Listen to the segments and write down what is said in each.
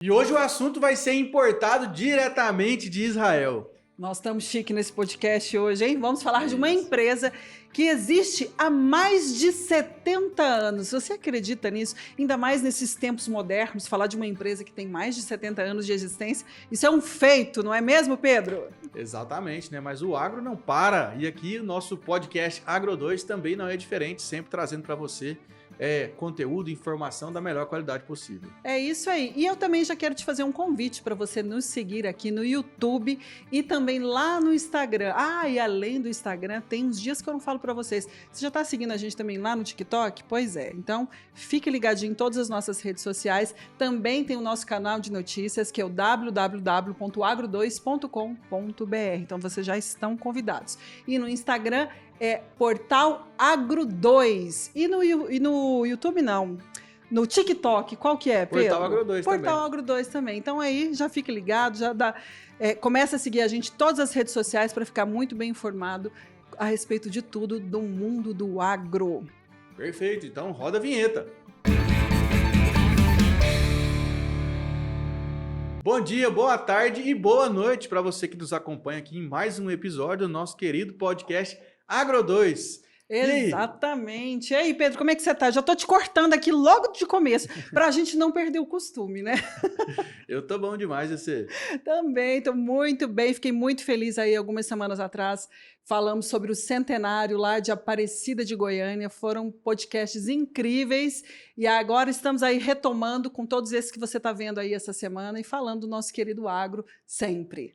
E hoje o assunto vai ser importado diretamente de Israel. Nós estamos chique nesse podcast hoje, hein? Vamos falar de uma empresa que existe há mais de 70 anos. Você acredita nisso? Ainda mais nesses tempos modernos, falar de uma empresa que tem mais de 70 anos de existência, isso é um feito, não é mesmo, Pedro? Exatamente, né? Mas o agro não para. E aqui o nosso podcast Agro 2 também não é diferente, sempre trazendo para você conteúdo e informação da melhor qualidade possível. É isso aí. E eu também já quero te fazer um convite para você nos seguir aqui no YouTube e também lá no Instagram. Ah, e além do Instagram, tem uns dias que eu não falo para vocês. Você já está seguindo a gente também lá no TikTok? Pois é. Então, fique ligadinho em todas as nossas redes sociais. Também tem o nosso canal de notícias, que é o www.agro2.com.br. Então, vocês já estão convidados. E no Instagram é Portal Agro 2. E no YouTube, não. No TikTok, qual que é, Pedro? Portal Agro 2 também. Portal Agro 2 também. Então aí, já fique ligado, já dá... começa a seguir a gente em todas as redes sociais para ficar muito bem informado a respeito de tudo do mundo do agro. Perfeito. Então, roda a vinheta. Bom dia, boa tarde e boa noite para você que nos acompanha aqui em mais um episódio do nosso querido podcast Agro 2. Exatamente. E aí, Pedro, como é que você tá? Já tô te cortando aqui logo de começo, para a gente não perder o costume, né? Eu tô bom demais, você. Também, tô muito bem. Fiquei muito feliz aí algumas semanas atrás. Falamos sobre o centenário lá de Aparecida de Goiânia. Foram podcasts incríveis. E agora estamos aí retomando com todos esses que você está vendo aí essa semana e falando do nosso querido agro sempre.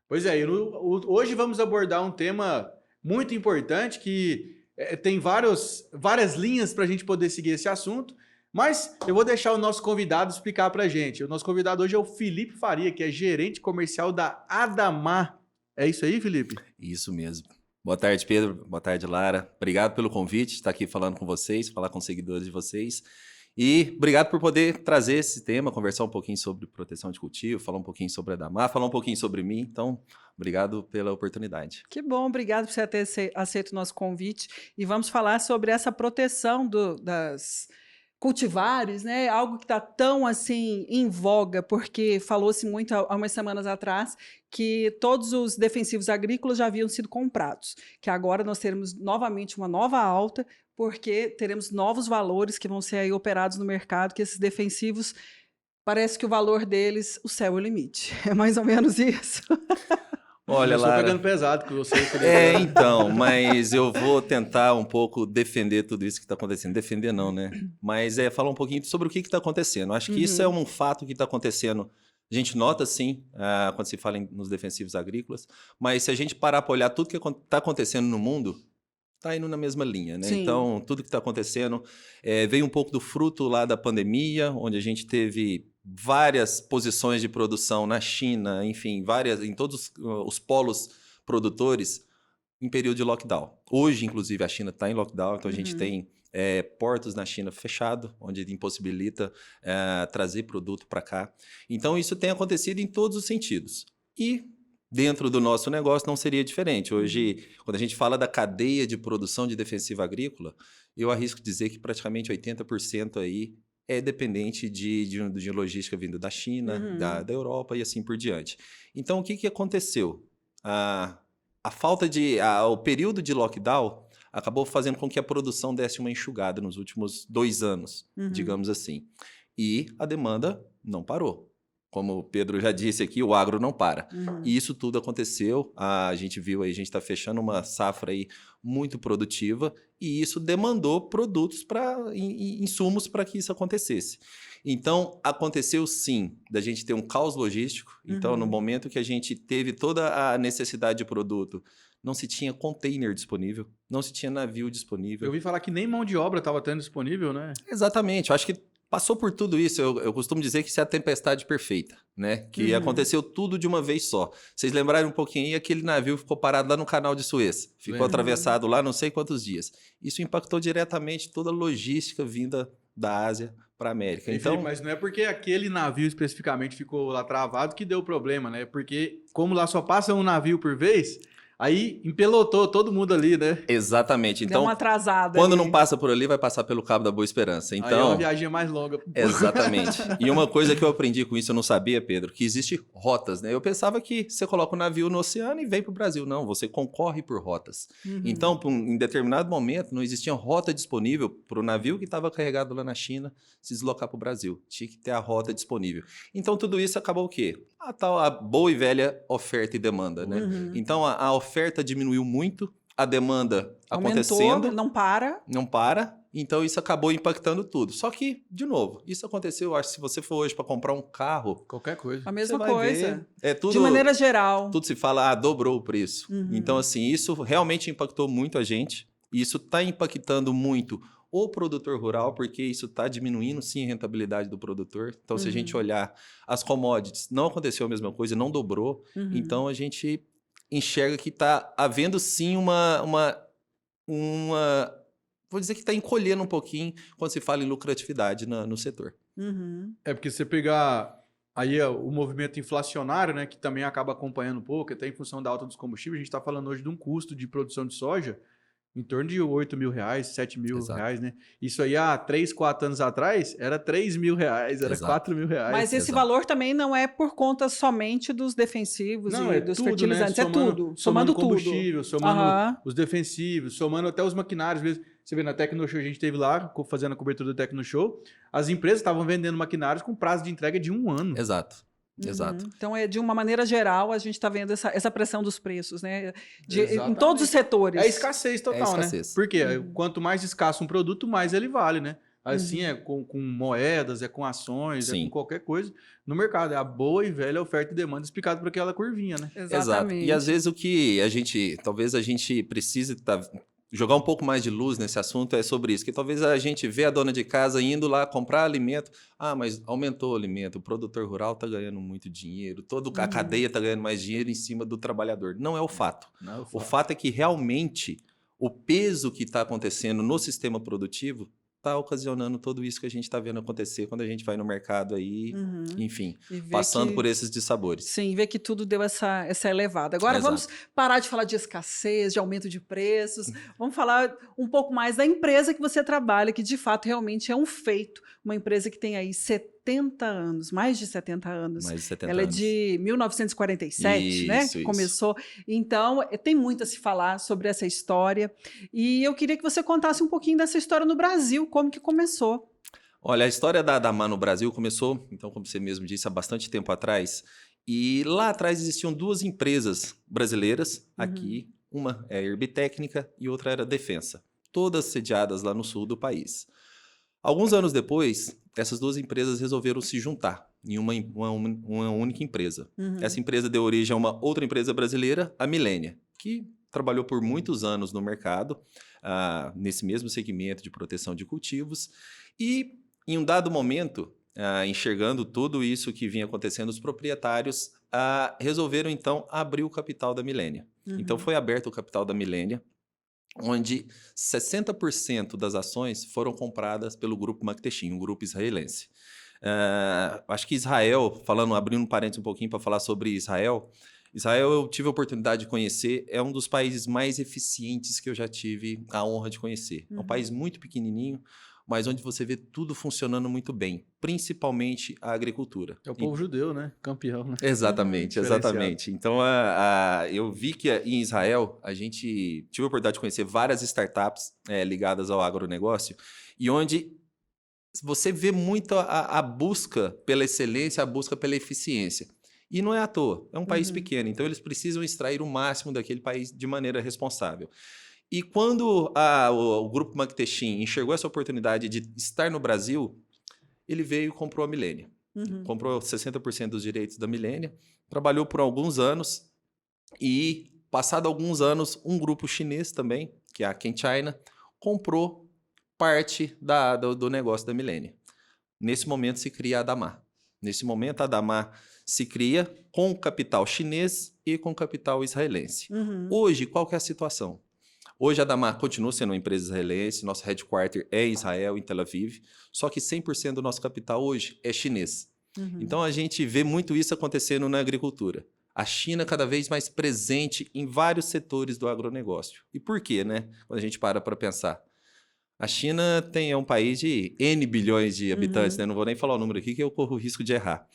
Pois é, hoje vamos abordar um tema muito importante que tem várias linhas para a gente poder seguir esse assunto, mas eu vou deixar o nosso convidado explicar para a gente. O nosso convidado hoje é o Felipe Faria, que é gerente comercial da Adamar. É isso aí, Felipe? Isso mesmo. Boa tarde, Pedro. Boa tarde, Lara. Obrigado pelo convite, estar aqui falando com vocês, falar com os seguidores de vocês. E obrigado por poder trazer esse tema, conversar um pouquinho sobre proteção de cultivo, falar um pouquinho sobre a Adamar, falar um pouquinho sobre mim. Então, obrigado pela oportunidade. Que bom, obrigado por você ter aceito o nosso convite. E vamos falar sobre essa proteção das cultivares, né? Algo que está tão assim em voga, porque falou-se muito há umas semanas atrás que todos os defensivos agrícolas já haviam sido comprados, que agora nós teremos novamente uma nova alta, porque teremos novos valores que vão ser aí operados no mercado, que esses defensivos, parece que o valor deles, o céu é o limite. É mais ou menos isso. Olha, eu Lara... pegando pesado com você. Então, mas eu vou tentar um pouco defender tudo isso que está acontecendo. Defender não, né? Mas falar um pouquinho sobre o que está acontecendo. Acho que isso é um fato que está acontecendo. A gente nota, sim, quando se fala nos defensivos agrícolas, mas se a gente parar para olhar tudo que está acontecendo no mundo, está indo na mesma linha, né? Sim. Então, tudo que está acontecendo veio um pouco do fruto lá da pandemia, onde a gente teve várias posições de produção na China, enfim, em todos os polos produtores em período de lockdown. Hoje, inclusive, a China está em lockdown, então a gente tem portos na China fechado, onde impossibilita trazer produto para cá. Então, isso tem acontecido em todos os sentidos. E dentro do nosso negócio não seria diferente. Hoje, quando a gente fala da cadeia de produção de defensivo agrícola, eu arrisco dizer que praticamente 80% aí é dependente de logística vindo da China, da Europa e assim por diante. Então, o que aconteceu? O período de lockdown acabou fazendo com que a produção desse uma enxugada nos últimos 2 anos, digamos assim. E a demanda não parou. Como o Pedro já disse aqui, o agro não para. E isso tudo aconteceu, a gente viu aí, a gente está fechando uma safra aí muito produtiva e isso demandou produtos, insumos para que isso acontecesse. Então, aconteceu sim da gente ter um caos logístico. Então, no momento que a gente teve toda a necessidade de produto, não se tinha container disponível, não se tinha navio disponível. Eu ouvi falar que nem mão de obra estava tendo disponível, né? Exatamente, eu acho que passou por tudo isso. Eu costumo dizer que isso é a tempestade perfeita, né? Que aconteceu tudo de uma vez só. Vocês lembraram um pouquinho aí, aquele navio ficou parado lá no canal de Suez. Ficou atravessado lá não sei quantos dias. Isso impactou diretamente toda a logística vinda da Ásia para a América. Então, mas não é porque aquele navio especificamente ficou lá travado que deu problema, né? Porque como lá só passa um navio por vez, Aí empelotou todo mundo ali, né? Exatamente. Deu Então, uma atrasada quando ali. não passa por ali, vai passar pelo Cabo da Boa Esperança. Aí é uma Então, viagem mais longa. exatamente. E uma coisa que eu aprendi com isso, eu não sabia, Pedro, que existe rotas, né? Eu pensava que você coloca o navio no oceano e vem para o Brasil. Não, você concorre por rotas. Uhum. Então, em determinado momento, não existia rota disponível para o navio que estava carregado lá na China se deslocar para o Brasil. Tinha que ter a rota disponível. Então, tudo isso acabou o quê? A boa e velha oferta e demanda, né? Uhum. Então, a oferta diminuiu muito, a demanda Aumentou, acontecendo, não para. não para, então isso acabou impactando tudo. Só que, de novo, isso aconteceu, eu acho que se você for hoje para comprar um carro, Qualquer coisa. A mesma você vai coisa. ver, é tudo, De maneira geral. tudo se fala, dobrou o preço. Uhum. Então, assim, isso realmente impactou muito a gente, e isso está impactando muito o produtor rural, porque isso está diminuindo, sim, a rentabilidade do produtor. Então, se a gente olhar as commodities, não aconteceu a mesma coisa, não dobrou. Uhum. Então, a gente enxerga que está havendo, sim, uma vou dizer que está encolhendo um pouquinho quando se fala em lucratividade no setor. Uhum. É porque você pegar aí o movimento inflacionário, né, que também acaba acompanhando um pouco, até em função da alta dos combustíveis, a gente está falando hoje de um custo de produção de soja em torno de R$ 8.000, R$ 7.000, Exato. né? Isso aí há 3, 4 anos atrás era R$ 3.000, era Exato. R$ 4.000. Mas esse Exato. valor também não é por conta somente dos defensivos Não, e é dos tudo, né? fertilizantes, é tudo. Somando tudo. combustível, somando Aham. os defensivos, somando até os maquinários mesmo. Você vê na Tecnoshow, a gente esteve lá fazendo a cobertura do Tecnoshow, as empresas estavam vendendo maquinários com prazo de entrega de 1 ano. Exato. Uhum. Exato. Então, de uma maneira geral, a gente está vendo essa pressão dos preços, né? Em Exatamente. todos os setores. É escassez total, escassez. né? Porque Uhum. quanto mais escasso um produto, mais ele vale, né? Assim Uhum. é com moedas, é com ações, é Sim. com qualquer coisa no mercado. É a boa e velha oferta e demanda explicado por aquela curvinha, né? Exato. Exatamente. E às vezes o que talvez a gente precise jogar um pouco mais de luz nesse assunto é sobre isso, que talvez a gente vê a dona de casa indo lá comprar alimento, mas aumentou o alimento, o produtor rural está ganhando muito dinheiro, toda a cadeia está ganhando mais dinheiro em cima do trabalhador. Não é o fato. Não é o O fato. fato é que realmente o peso que está acontecendo no sistema produtivo está ocasionando tudo isso que a gente está vendo acontecer quando a gente vai no mercado aí, Uhum. enfim, E ver passando que- por esses dissabores. Sim, ver que tudo deu essa elevada. Agora Exato. vamos parar de falar de escassez, de aumento de preços. Vamos falar um pouco mais da empresa que você trabalha, que de fato realmente é um feito. Uma empresa que tem aí 70 anos, mais de 70 anos. Mais de 70 Ela anos. é de 1947, né? Isso, Que isso. começou. Então, tem muito a se falar sobre essa história. E eu queria que você contasse um pouquinho dessa história no Brasil, como que começou. Olha, a história da Adamar no Brasil começou, então, como você mesmo disse, há bastante tempo atrás. E lá atrás existiam duas empresas brasileiras aqui. Uma é a Herbitécnica e outra era a Defensa. Todas sediadas lá no sul do país. Alguns anos depois, essas duas empresas resolveram se juntar em uma única empresa. Essa empresa deu origem a uma outra empresa brasileira, a Milênia, que trabalhou por muitos anos no mercado, nesse mesmo segmento de proteção de cultivos. E, em um dado momento, enxergando tudo isso que vinha acontecendo, os proprietários resolveram, então, abrir o capital da Milênia. Então, foi aberto o capital da Milênia, onde 60% das ações foram compradas pelo grupo Mactechin, um grupo israelense. Acho que Israel, abrindo um parênteses um pouquinho para falar sobre Israel, eu tive a oportunidade de conhecer, é um dos países mais eficientes que eu já tive a honra de conhecer. É um país muito pequenininho, mas onde você vê tudo funcionando muito bem, principalmente a agricultura. É o povo judeu, né? Campeão, né? Exatamente, Diferenciado. exatamente. Então, eu vi que em Israel, a gente tive a oportunidade de conhecer várias startups ligadas ao agronegócio, e onde você vê muito a busca pela excelência, a busca pela eficiência. E não é à toa, é um país pequeno, então eles precisam extrair o máximo daquele país de maneira responsável. E quando o grupo Mactechin enxergou essa oportunidade de estar no Brasil, ele veio e comprou a Milênia. Comprou 60% dos direitos da Milênia, trabalhou por alguns anos e, passado alguns anos, um grupo chinês também, que é a ChemChina, comprou parte do negócio da Milênia. Nesse momento se cria a Adamar. Nesse momento a Adamar se cria com capital chinês e com capital israelense. Hoje, qual que é a situação? Hoje a Adamar continua sendo uma empresa israelense, nosso headquarter é em Israel, em Tel Aviv, só que 100% do nosso capital hoje é chinês. Então a gente vê muito isso acontecendo na agricultura. A China cada vez mais presente em vários setores do agronegócio. E por quê, né? Quando a gente para pensar. A China é um país de N bilhões de habitantes, né? Não vou nem falar o número aqui que eu corro o risco de errar.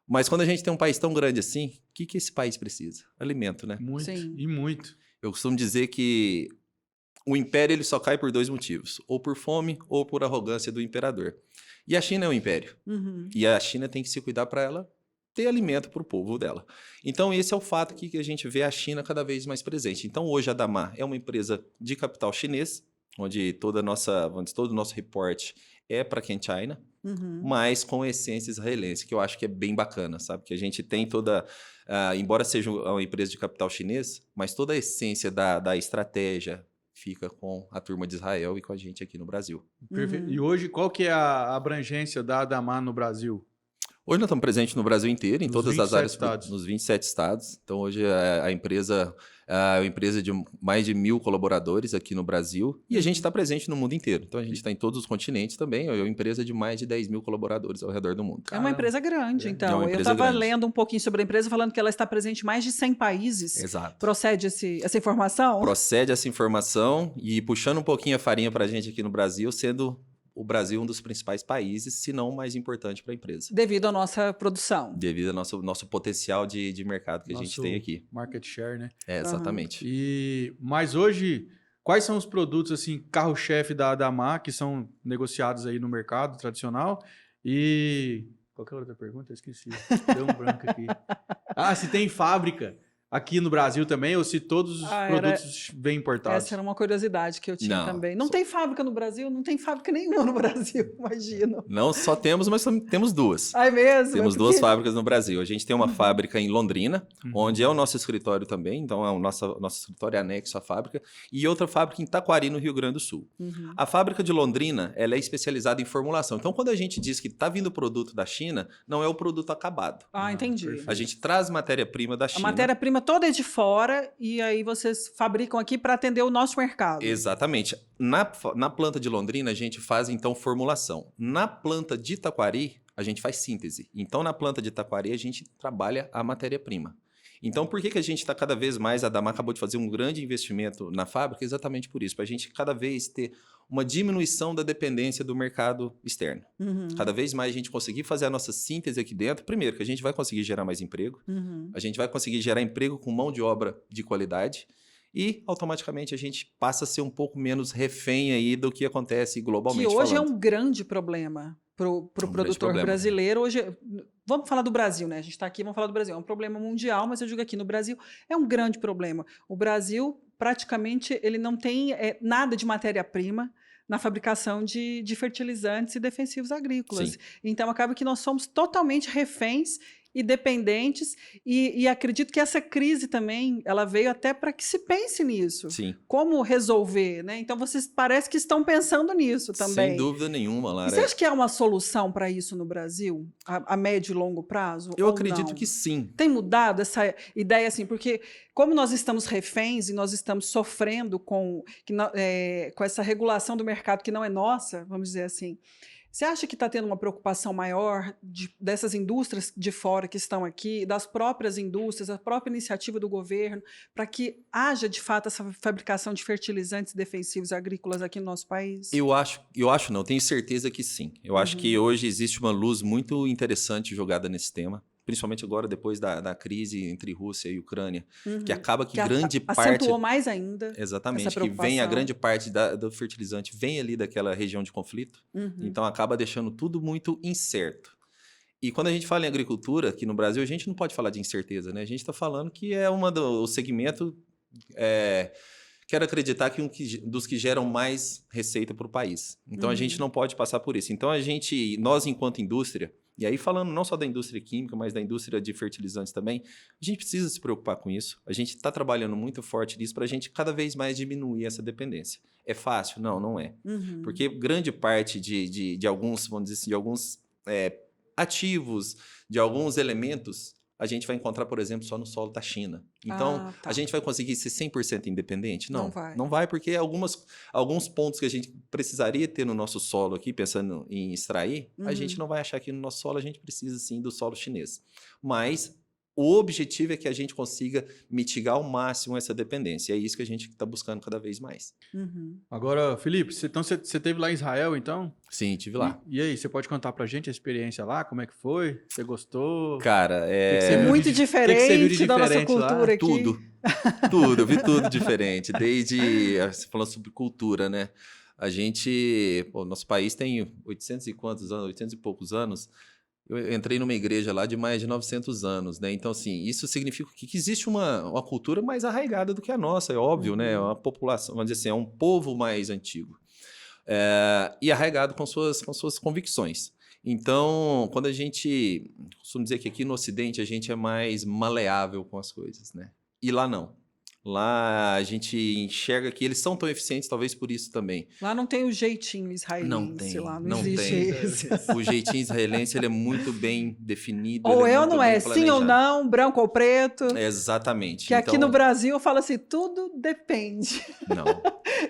Mas quando a gente tem um país tão grande assim, o que esse país precisa? Alimento, né? Muito, Sim. e muito. Eu costumo dizer que o império ele só cai por 2 motivos. Ou por fome ou por arrogância do imperador. E a China é um império. E a China tem que se cuidar para ela ter alimento para o povo dela. Então, esse é o fato que a gente vê a China cada vez mais presente. Então, hoje a Damar é uma empresa de capital chinês, onde todo o nosso reporte é para Ken China, mas com essência israelense, que eu acho que é bem bacana, sabe? Que a gente tem embora seja uma empresa de capital chinês, mas toda a essência da estratégia fica com a turma de Israel e com a gente aqui no Brasil. Perfeito. E hoje, qual que é a abrangência da Adamar no Brasil? Hoje nós estamos presentes no Brasil inteiro, em Nos todas as 27 áreas, estados. nos 27 estados. Então, hoje a empresa é uma empresa de mais de 1.000 colaboradores aqui no Brasil e a gente está presente no mundo inteiro. Então, a gente está em todos os continentes também. É uma empresa de mais de 10.000 colaboradores ao redor do mundo. É uma empresa grande, então. É uma Eu empresa estava grande. lendo um pouquinho sobre a empresa, falando que ela está presente em mais de 100 países. Exato. Procede essa informação? Procede essa informação e puxando um pouquinho a farinha para a gente aqui no Brasil, sendo o Brasil um dos principais países, se não o mais importante para a empresa. Devido à nossa produção. Devido ao nosso potencial de mercado que a gente tem aqui. Market share, né? Exatamente. Mas hoje, quais são os produtos, assim, carro-chefe da Adamar, que são negociados aí no mercado tradicional? E... Qual que é a outra pergunta? Eu esqueci. Deu um branco aqui. Se tem fábrica aqui no Brasil também, ou se todos os produtos vêm importados? Essa era uma curiosidade que eu tinha também. Não tem fábrica no Brasil? Não tem fábrica nenhuma no Brasil, imagino. Não só temos, mas temos duas. É mesmo? Temos duas fábricas no Brasil. A gente tem uma fábrica em Londrina, onde é o nosso escritório também, então é o nosso escritório anexo à fábrica, e outra fábrica em Taquari, no Rio Grande do Sul. A fábrica de Londrina, ela é especializada em formulação. Então, quando a gente diz que está vindo produto da China, não é o produto acabado. Entendi. A gente traz matéria-prima da China. A matéria-prima toda é de fora e aí vocês fabricam aqui para atender o nosso mercado. Exatamente. Na planta de Londrina, a gente faz, então, formulação. Na planta de Taquari, a gente faz síntese. Então, na planta de Taquari, a gente trabalha a matéria-prima. Então, por que a gente está cada vez mais... A Damar acabou de fazer um grande investimento na fábrica exatamente por isso. Para a gente cada vez ter uma diminuição da dependência do mercado externo. Cada vez mais a gente conseguir fazer a nossa síntese aqui dentro. Primeiro, que a gente vai conseguir gerar mais emprego. A gente vai conseguir gerar emprego com mão de obra de qualidade. E, automaticamente, a gente passa a ser um pouco menos refém aí do que acontece globalmente Que hoje falando. é um grande problema para o produtor brasileiro. Hoje, vamos falar do Brasil, né? A gente está aqui, vamos falar do Brasil. É um problema mundial, mas eu digo aqui no Brasil, é um grande problema. O Brasil, praticamente, ele não tem nada de matéria-prima na fabricação de fertilizantes e defensivos agrícolas. Sim. Então, acaba que nós somos totalmente reféns e dependentes, e acredito que essa crise também, ela veio até para que se pense nisso. Sim. Como resolver, né? Então, vocês parece que estão pensando nisso também. Sem dúvida nenhuma, Lara. E você acha que há uma solução para isso no Brasil, a médio e longo prazo? Eu ou acredito não? que sim. Tem mudado essa ideia, assim, porque como nós estamos reféns e nós estamos sofrendo com essa regulação do mercado que não é nossa, vamos dizer assim, você acha que está tendo uma preocupação maior dessas indústrias de fora que estão aqui, das próprias indústrias, a própria iniciativa do governo, para que haja, de fato, essa fabricação de fertilizantes defensivos agrícolas aqui no nosso país? Eu acho não, tenho certeza que sim. Eu acho que hoje existe uma luz muito interessante jogada nesse tema, principalmente agora depois da crise entre Rússia e Ucrânia, que acaba que grande parte... Acentuou mais ainda. Exatamente, que vem a grande parte do fertilizante, vem ali daquela região de conflito, então acaba deixando tudo muito incerto. E quando a gente fala em agricultura, aqui no Brasil, a gente não pode falar de incerteza, né? A gente está falando que é o segmento... Quero acreditar que dos que geram mais receita para o país. Então, a gente não pode passar por isso. Então, nós, enquanto indústria, e aí falando não só da indústria química, mas da indústria de fertilizantes também, a gente precisa se preocupar com isso. A gente está trabalhando muito forte nisso para a gente cada vez mais diminuir essa dependência. É fácil? Não, não é. Porque grande parte de alguns, vamos dizer assim, de alguns ativos, de alguns elementos, a gente vai encontrar, por exemplo, só no solo da China. Então, a gente vai conseguir ser 100% independente? Não, não vai, porque alguns pontos que a gente precisaria ter no nosso solo aqui, pensando em extrair, a gente não vai achar aqui no nosso solo, a gente precisa sim do solo chinês. Mas o objetivo é que a gente consiga mitigar ao máximo essa dependência. E é isso que a gente está buscando cada vez mais. Uhum. Agora, Felipe, você teve lá em Israel, então? Sim, estive lá. E aí, você pode contar pra gente a experiência lá? Como é que foi? Você gostou? Cara, que você viu Muito de- diferente que você viu de da nossa diferente lá? cultura aqui. Tudo, eu vi tudo diferente. Desde, você falando sobre cultura, né? Nosso país tem 800 e quantos anos, 800 e poucos anos. Eu entrei numa igreja lá de mais de 900 anos, né? Então, assim, isso significa que existe uma cultura mais arraigada do que a nossa, é óbvio, né? É uma população, vamos dizer assim, é um povo mais antigo. E arraigado com suas convicções. Então, quando a gente, costumo dizer que aqui no Ocidente a gente é mais maleável com as coisas, né? E lá não. Lá a gente enxerga que eles são tão eficientes, talvez por isso também. Lá não tem o jeitinho israelense, Não tem, lá não não existe tem. isso. O jeitinho israelense ele é muito bem definido. Ou ele é ou muito não é, bem sim ou planejado. não, branco ou preto. Exatamente. Que aqui no Brasil eu falo assim, tudo depende. Não.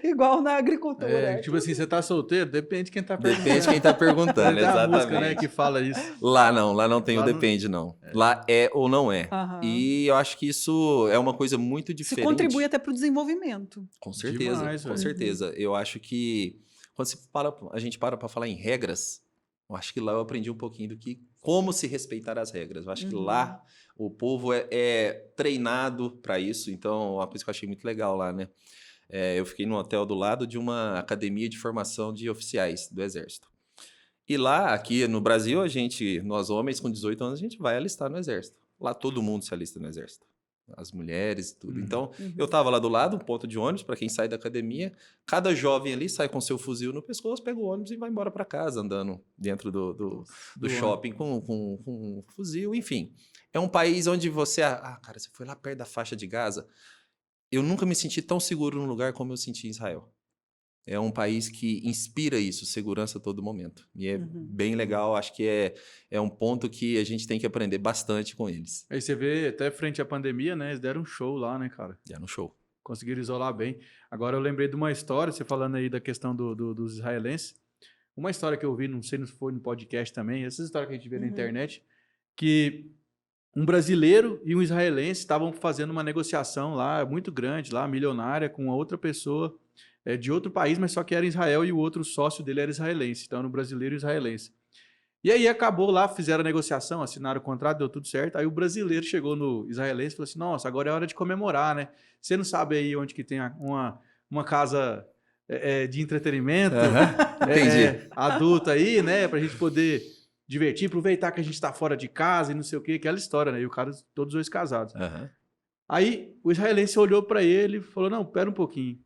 Igual na agricultura. Tipo assim, você tá solteiro? Depende de quem tá perguntando. Depende de quem está perguntando, Tem a exatamente. música, né, que fala isso. Lá não tem Lá o não- depende, não. Lá é ou não é. Aham. E eu acho que isso é uma coisa muito Se diferente. contribui até para o desenvolvimento. Com certeza, Demais, com velho. certeza. Eu acho que quando a gente para falar em regras, eu acho que lá eu aprendi um pouquinho do que como se respeitar as regras. Eu acho que lá o povo é treinado para isso. Então, uma coisa que eu achei muito legal lá, né? Eu fiquei num hotel do lado de uma academia de formação de oficiais do Exército. E lá, aqui no Brasil, nós homens com 18 anos, a gente vai alistar no Exército. Lá todo mundo se alista no Exército. As mulheres e tudo. Então, eu estava lá do lado, um ponto de ônibus, para quem sai da academia. Cada jovem ali sai com seu fuzil no pescoço, pega o ônibus e vai embora para casa, andando dentro do shopping com um fuzil, enfim. É um país onde você... cara, você foi lá perto da faixa de Gaza. Eu nunca me senti tão seguro num lugar como eu senti em Israel. É um país que inspira isso, segurança a todo momento. E é bem legal, acho que é um ponto que a gente tem que aprender bastante com eles. Aí você vê, até frente à pandemia, né? Eles deram um show lá, né, cara? Já no show. Conseguiram isolar bem. Agora eu lembrei de uma história, você falando aí da questão dos israelenses. Uma história que eu vi, não sei se foi no podcast também, essa história que a gente vê na internet, que um brasileiro e um israelense estavam fazendo uma negociação lá, muito grande, lá, milionária, com uma outra pessoa de outro país, mas só que era Israel e o outro sócio dele era israelense. Então era um brasileiro e israelense. E aí acabou lá, fizeram a negociação, assinaram o contrato, deu tudo certo. Aí o brasileiro chegou no israelense e falou assim, nossa, agora é hora de comemorar, né? Você não sabe aí onde que tem uma casa de entretenimento Entendi. adulta aí, né? Pra gente poder divertir, aproveitar que a gente tá fora de casa e não sei o quê, aquela história, né? E o cara, todos os dois casados. Aí o israelense olhou para ele e falou, não, pera um pouquinho.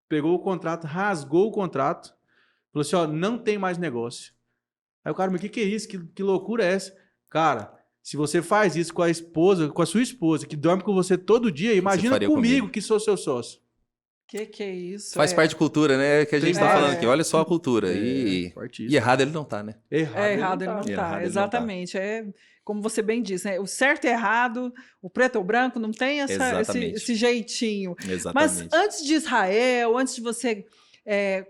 Pegou o contrato, rasgou o contrato, falou assim, ó, não tem mais negócio. Aí o cara, mas o que é isso? Que loucura é essa? Cara, se você faz isso com a esposa, com a sua esposa, que dorme com você todo dia, imagina faria comigo, que sou seu sócio. Que é isso? Faz parte de cultura, né? Que a gente está falando aqui. Olha só a cultura. E errado ele não tá, né? Errado ele não tá, exatamente. É como você bem disse, né? O certo e errado, o preto ou branco, não tem esse jeitinho. Exatamente. Mas antes de Israel, antes de você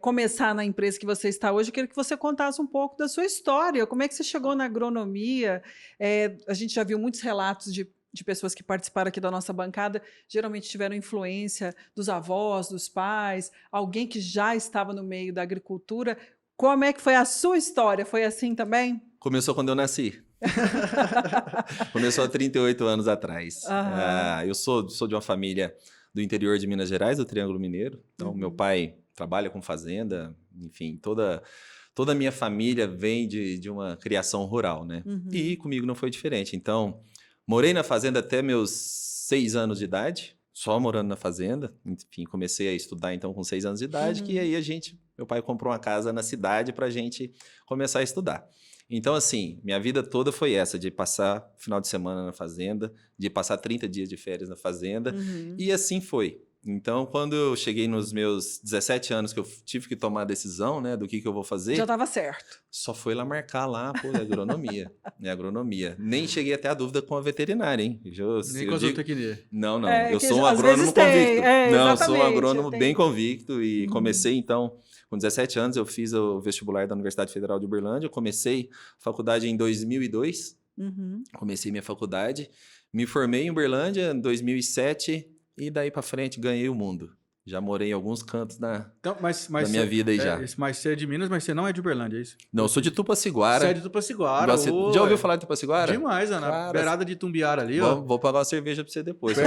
começar na empresa que você está hoje, eu queria que você contasse um pouco da sua história. Como é que você chegou na agronomia? A gente já viu muitos relatos de pessoas que participaram aqui da nossa bancada, geralmente tiveram influência dos avós, dos pais, alguém que já estava no meio da agricultura. Como é que foi a sua história? Foi assim também? Começou quando eu nasci. Começou há 38 anos atrás. Eu sou de uma família do interior de Minas Gerais, do Triângulo Mineiro. Então, meu pai trabalha com fazenda, enfim, toda a minha família vem de uma criação rural, né? E comigo não foi diferente. Então, morei na fazenda até meus 6 anos de idade, só morando na fazenda. Enfim, comecei a estudar então com 6 anos de idade, que aí meu pai comprou uma casa na cidade para a gente começar a estudar. Então, assim, minha vida toda foi essa, de passar final de semana na fazenda, de passar 30 dias de férias na fazenda, e assim foi. Então, quando eu cheguei nos meus 17 anos, que eu tive que tomar a decisão, né, do que eu vou fazer... Já estava certo. Só foi lá marcar lá, agronomia. Agronomia. Nem cheguei até a dúvida com a veterinária, hein? Nem com a zootecnia. Não. Eu sou um agrônomo convicto. Não, eu sou um agrônomo bem convicto e comecei, então, com 17 anos, eu fiz o vestibular da Universidade Federal de Uberlândia. Eu comecei a faculdade em 2002. Uhum. Comecei minha faculdade, me formei em Uberlândia em 2007 e daí para frente ganhei o mundo. Já morei em alguns cantos Então, mas da minha vida aí já. Mas você é de Minas, mas você não é de Uberlândia, é isso? Não, eu sou de Tupaciguara. Você é de Tupaciguara. Já ouviu falar de Tupaciguara? Demais, na Cara, beirada de Tumbiara ali, ó. Vou pagar uma cerveja pra você depois.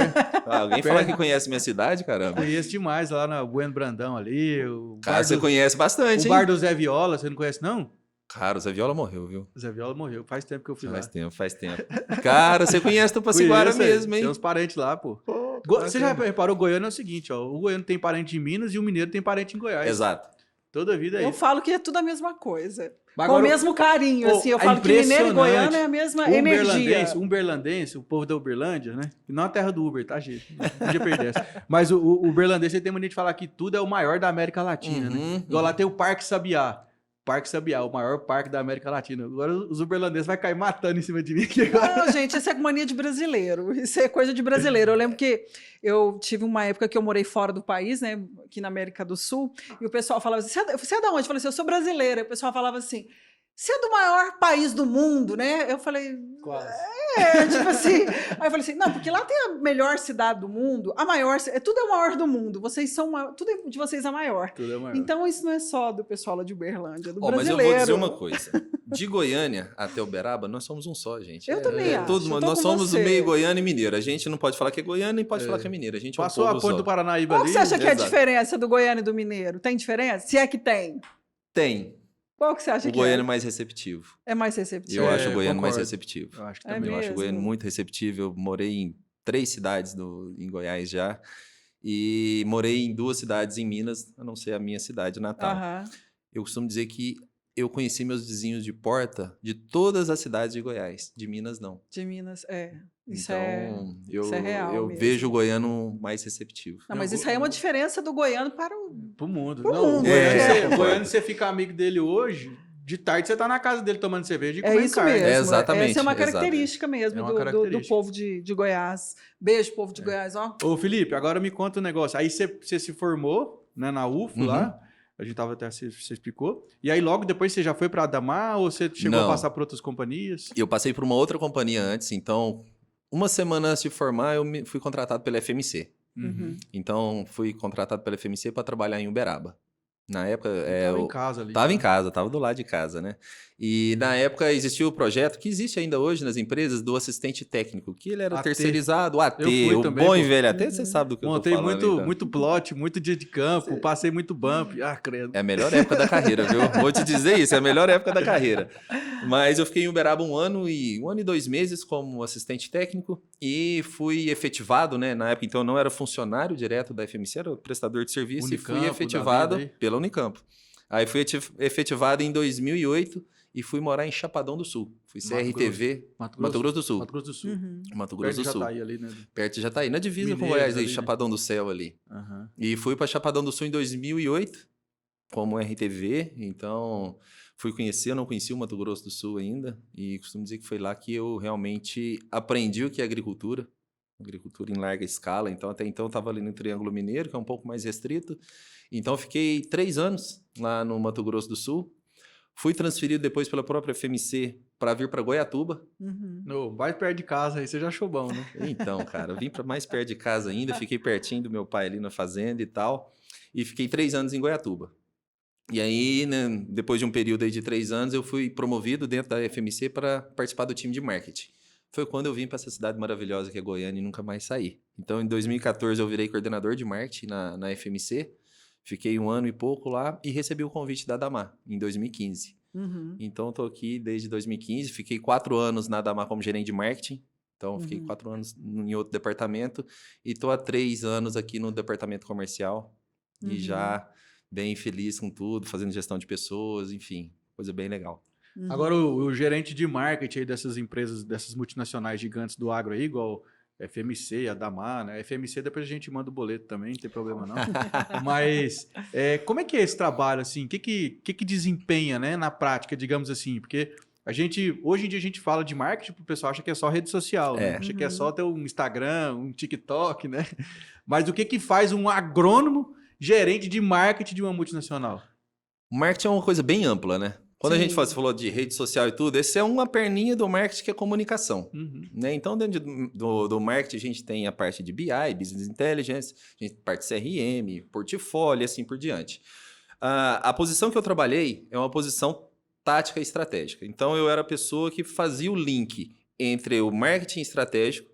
Alguém fala que conhece minha cidade, caramba? Conheço demais lá na Bueno Brandão ali. Cara, você conhece bastante, o hein? bar do Zé Viola, você não conhece, não? Cara, o Zé Viola morreu, viu? O Zé Viola morreu, faz tempo que eu fui lá. Faz tempo. Cara, você conhece Tupaciguara mesmo, hein? Tem uns parentes lá, pô. Pô, Você já reparou, o goiano é o seguinte, ó. O goiano tem parente em Minas e o mineiro tem parente em Goiás. Exato. Toda a vida é Eu isso. falo que é tudo a mesma coisa. Mas Com o agora, mesmo carinho, pô, assim. Eu é falo que mineiro e impressionante. goiano é a mesma energia. Um berlandense, o povo da Uberlândia, né? Não a terra do Uber, tá, gente? Não podia perder essa. Mas o berlandense ele tem mania de falar que tudo é o maior da América Latina, né? Igual lá tem o Parque Sabiá. Parque Sabiá, o maior parque da América Latina. Agora os uberlandenses vão cair matando em cima de mim aqui agora. Não, gente, isso é mania de brasileiro. Isso é coisa de brasileiro. Eu lembro que eu tive uma época que eu morei fora do país, né? Aqui na América do Sul, e o pessoal falava assim: você é de onde? Eu falei assim: eu sou brasileira. E o pessoal falava assim: você é do maior país do mundo, né? Eu falei, Quase. tipo assim. Aí eu falei assim: não, porque lá tem a melhor cidade do mundo, a maior, tudo é o maior do mundo. Vocês são, tudo de vocês é maior. Tudo é maior. Então isso não é só do pessoal lá de Uberlândia, é do Mas brasileiro. eu vou dizer uma coisa. De Goiânia até Uberaba, nós somos um só, gente. Eu também acho. Todo Eu mundo, tô nós com somos você. o meio goiano e mineiro. A gente não pode falar que é goiano e pode falar que é mineiro. A gente Passou é um a povo ponte só. do Paranaíba Qual ali. que você acha que é a Exato. diferença do goiano e do mineiro? Tem diferença? Se é que tem. Tem. Qual que você acha O que goiano é é? mais receptivo. É mais receptivo. Eu É, acho o goiano mais concordo. receptivo. Eu acho que É também. Eu acho o mesmo? goiano muito receptivo. Eu morei em 3 cidades em Goiás já. E morei em 2 cidades em Minas, a não ser a minha cidade natal. Aham. Eu costumo dizer que eu conheci meus vizinhos de porta de todas as cidades de Goiás. De Minas, não. De Minas, é. Isso Então, isso é real eu mesmo. vejo o goiano mais receptivo. Não, mas isso aí é uma diferença do goiano para o. Pro mundo. Pro Não, mundo, o é. goiano, você fica amigo dele hoje, de tarde você tá na casa dele tomando cerveja e É comendo isso carne. mesmo. É, exatamente, Essa é uma exato. característica mesmo É uma do característica. povo de Goiás. Beijo, povo de Goiás, ó. Ô, Felipe, agora me conta um negócio. Aí você se formou, né, na UFO lá. A gente tava até, você explicou. E aí logo depois você já foi pra Adamar ou você chegou a Não. passar por outras companhias? Eu passei por uma outra companhia antes, então, uma semana antes de formar, fui contratado pela FMC. Uhum. Então, fui contratado pela FMC para trabalhar em Uberaba. Na época, Tava eu em casa ali. estava em casa, estava do lado de casa, né? E na época existia o projeto, que existe ainda hoje nas empresas, do assistente técnico, que ele era AT. terceirizado, o AT, Eu fui o também, bom e pô. velho AT, você sabe do que Montei eu tô falando. então. muito plot, muito dia de campo, passei muito bump. Ah, credo. É a melhor época da carreira, viu? Vou te dizer isso, é a melhor época da carreira. Mas eu fiquei em Uberaba 1 ano e 2 meses como assistente técnico e fui efetivado, né? Na época, então, eu não era funcionário direto da FMC, era prestador de serviço Unicampo, e fui da efetivado vida aí. pela Unicampo. Aí fui efetivado em 2008 e fui morar em Chapadão do Sul. Fui CRTV, Mato Grosso do Sul. Mato Grosso do Sul. Uhum. Mato Perto Grosso de do Sul. Jataí ali, né? Perto de Jataí, na divisa com Mineiros Goiás, aí, ali, né? Chapadão do Céu ali. Aham. E fui para Chapadão do Sul em 2008, como RTV, então fui conhecer, eu não conhecia o Mato Grosso do Sul ainda, e costumo dizer que foi lá que eu realmente aprendi o que é agricultura em larga escala, então até então eu estava ali no Triângulo Mineiro, que é um pouco mais restrito, então eu fiquei 3 anos lá no Mato Grosso do Sul, fui transferido depois pela própria FMC para vir para Goiatuba. Uhum. No, mais perto de casa aí, você já achou bom, né? Então, cara, eu vim para mais perto de casa ainda, fiquei pertinho do meu pai ali na fazenda e tal, e fiquei 3 anos em Goiatuba. E aí, né, depois de um período aí de 3 anos, eu fui promovido dentro da FMC para participar do time de marketing. Foi quando eu vim para essa cidade maravilhosa que é Goiânia e nunca mais saí. Então, em 2014, eu virei coordenador de marketing na FMC, fiquei 1 ano e pouco lá e recebi o convite da Adamar em 2015. Uhum. Então, estou aqui desde 2015, fiquei 4 anos na Adamar como gerente de marketing. Então, fiquei 4 anos em outro departamento e estou há 3 anos aqui no departamento comercial e já bem feliz com tudo, fazendo gestão de pessoas, enfim, coisa bem legal. Uhum. Agora, o gerente de marketing aí dessas empresas, dessas multinacionais gigantes do agro aí, igual FMC, Adamar, né? FMC depois a gente manda o boleto também, não tem problema não. Mas como é que é esse trabalho, assim? O que desempenha, né, na prática, digamos assim? Porque hoje em dia a gente fala de marketing, o pessoal acha que é só rede social, né? Acha que é só ter um Instagram, um TikTok, né? Mas o que faz um agrônomo gerente de marketing de uma multinacional? O marketing é uma coisa bem ampla, né? Quando a gente Sim. falou de rede social e tudo, esse é uma perninha do marketing que é comunicação. Uhum. Né? Então, dentro do marketing, a gente tem a parte de BI, Business Intelligence, a gente tem a parte de CRM, portfólio e assim por diante. A posição que eu trabalhei é uma posição tática e estratégica. Então, eu era a pessoa que fazia o link entre o marketing estratégico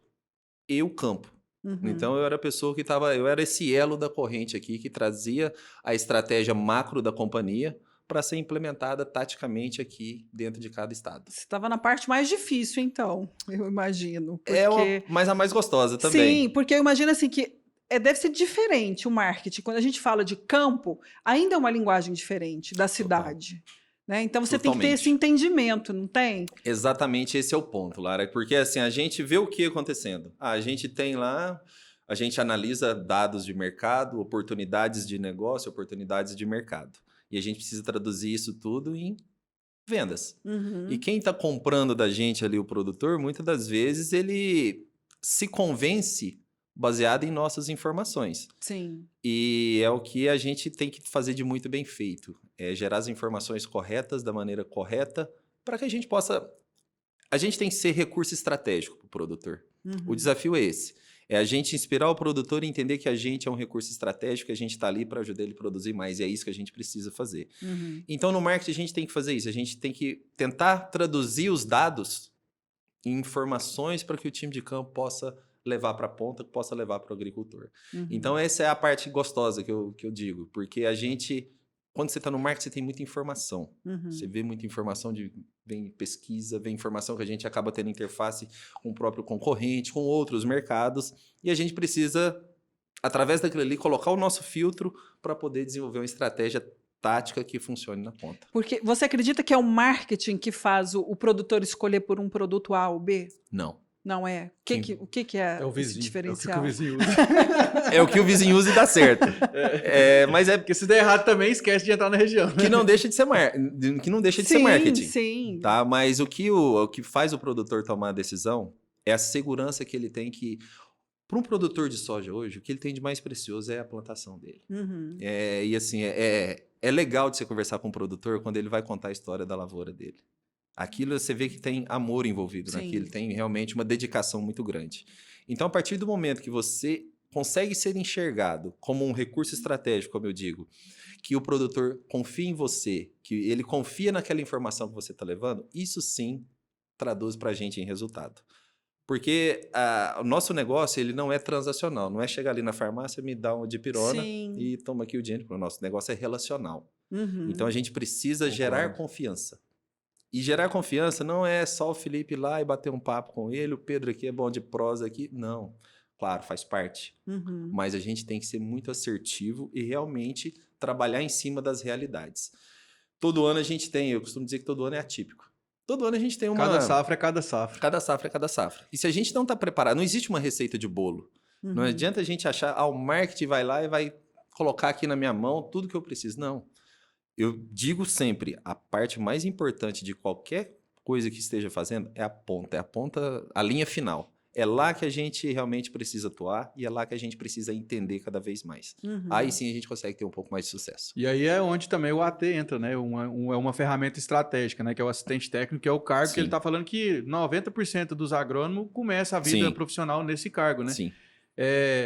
e o campo. Uhum. Então, eu era a pessoa que eu era esse elo da corrente aqui, que trazia a estratégia macro da companhia para ser implementada taticamente aqui dentro de cada estado. Você estava na parte mais difícil, então, eu imagino. Porque... Mas a mais gostosa também. Sim, porque eu imagino assim que deve ser diferente o marketing. Quando a gente fala de campo, ainda é uma linguagem diferente da cidade. Né? Então você tem que ter esse entendimento, não tem? Exatamente, esse é o ponto, Lara. Porque assim, a gente vê o que acontecendo. A gente tem lá, a gente analisa dados de mercado, oportunidades de negócio, oportunidades de mercado. E a gente precisa traduzir isso tudo em vendas. Uhum. E quem está comprando da gente ali, o produtor, muitas das vezes ele se convence baseado em nossas informações. Sim. E é o que a gente tem que fazer de muito bem feito. É gerar as informações corretas, da maneira correta, para que a gente possa... A gente tem que ser recurso estratégico para o produtor. Uhum. O desafio é esse. É a gente inspirar o produtor e entender que a gente é um recurso estratégico, que a gente está ali para ajudar ele a produzir mais. E é isso que a gente precisa fazer. Uhum. Então, no marketing, a gente tem que fazer isso. A gente tem que tentar traduzir os dados em informações para que o time de campo possa levar para a ponta, que possa levar para o agricultor. Uhum. Então, essa é a parte gostosa que eu digo. Porque a gente... Quando você está no marketing, você tem muita informação. Uhum. Você vê muita informação, vem pesquisa, vem informação que a gente acaba tendo interface com o próprio concorrente, com outros mercados, e a gente precisa, através daquilo ali, colocar o nosso filtro para poder desenvolver uma estratégia tática que funcione na ponta. Porque você acredita que é o marketing que faz o produtor escolher por um produto A ou B? Não. Não é? O que é, o vizinho, esse diferencial? É o que o vizinho usa. É o que o vizinho usa e dá certo. Mas é Porque se der errado também, esquece de entrar na região. que não deixa de ser ser marketing. Sim. Tá? Mas o que faz o produtor tomar a decisão é a segurança que ele tem que... Para um produtor de soja hoje, o que ele tem de mais precioso é a plantação dele. Uhum. E assim, é legal de você conversar com o produtor quando ele vai contar a história da lavoura dele. Aquilo você vê que tem amor envolvido naquilo, tem realmente uma dedicação muito grande. Então, a partir do momento que você consegue ser enxergado como um recurso estratégico, como eu digo, que o produtor confia em você, que ele confia naquela informação que você está levando, isso sim traduz para a gente em resultado. Porque o nosso negócio ele não é transacional, não é chegar ali na farmácia, me dar uma dipirona e toma aqui o dinheiro. O nosso negócio é relacional. Uhum. Então, a gente precisa gerar confiança. E gerar confiança não é só o Felipe ir lá e bater um papo com ele, o Pedro aqui é bom de prosa aqui. Não. Claro, faz parte. Uhum. Mas a gente tem que ser muito assertivo e realmente trabalhar em cima das realidades. Todo ano a gente tem, eu costumo dizer que todo ano é atípico. Todo ano a gente tem uma... Cada safra é cada safra. Cada safra é cada safra. E se a gente não está preparado, não existe uma receita de bolo. Uhum. Não adianta a gente achar, o marketing vai lá e vai colocar aqui na minha mão tudo que eu preciso. Não. Eu digo sempre, a parte mais importante de qualquer coisa que esteja fazendo é a ponta, a linha final. É lá que a gente realmente precisa atuar e é lá que a gente precisa entender cada vez mais. Uhum. Aí sim a gente consegue ter um pouco mais de sucesso. E aí é onde também o AT entra, né? É uma ferramenta estratégica, né? Que é o assistente técnico, que é o cargo que ele está falando que 90% dos agrônomos começa a vida profissional nesse cargo, né? Sim.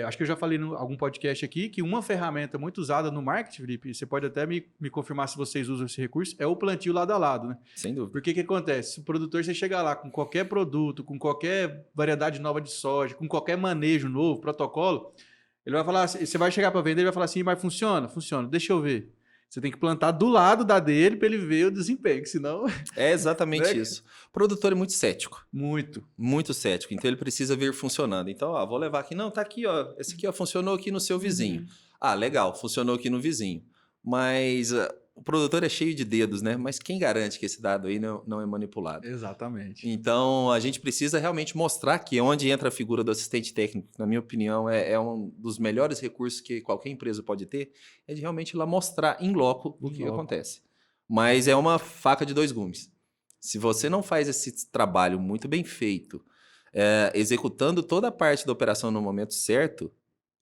Acho que eu já falei em algum podcast aqui que uma ferramenta muito usada no marketing, Felipe, você pode até me confirmar se vocês usam esse recurso, é o plantio lado a lado, né? Sem dúvida. Porque o que acontece? Se o produtor, você chegar lá com qualquer produto, com qualquer variedade nova de soja, com qualquer manejo novo, protocolo, ele vai falar, você vai chegar para vender, ele vai falar assim, mas funciona? Funciona, deixa eu ver. Você tem que plantar do lado da dele para ele ver o desempenho, senão... É exatamente isso. O produtor é muito cético. Muito. Muito cético. Então, ele precisa ver funcionando. Então, vou levar aqui. Não, tá aqui, ó. Esse aqui, ó, funcionou aqui no seu vizinho. Legal, funcionou aqui no vizinho. Mas o produtor é cheio de dedos, né? Mas quem garante que esse dado aí não é manipulado? Exatamente. Então, a gente precisa realmente mostrar que onde entra a figura do assistente técnico, na minha opinião, é um dos melhores recursos que qualquer empresa pode ter, é de realmente ir lá mostrar em loco o que acontece. Mas é uma faca de dois gumes. Se você não faz esse trabalho muito bem feito, executando toda a parte da operação no momento certo,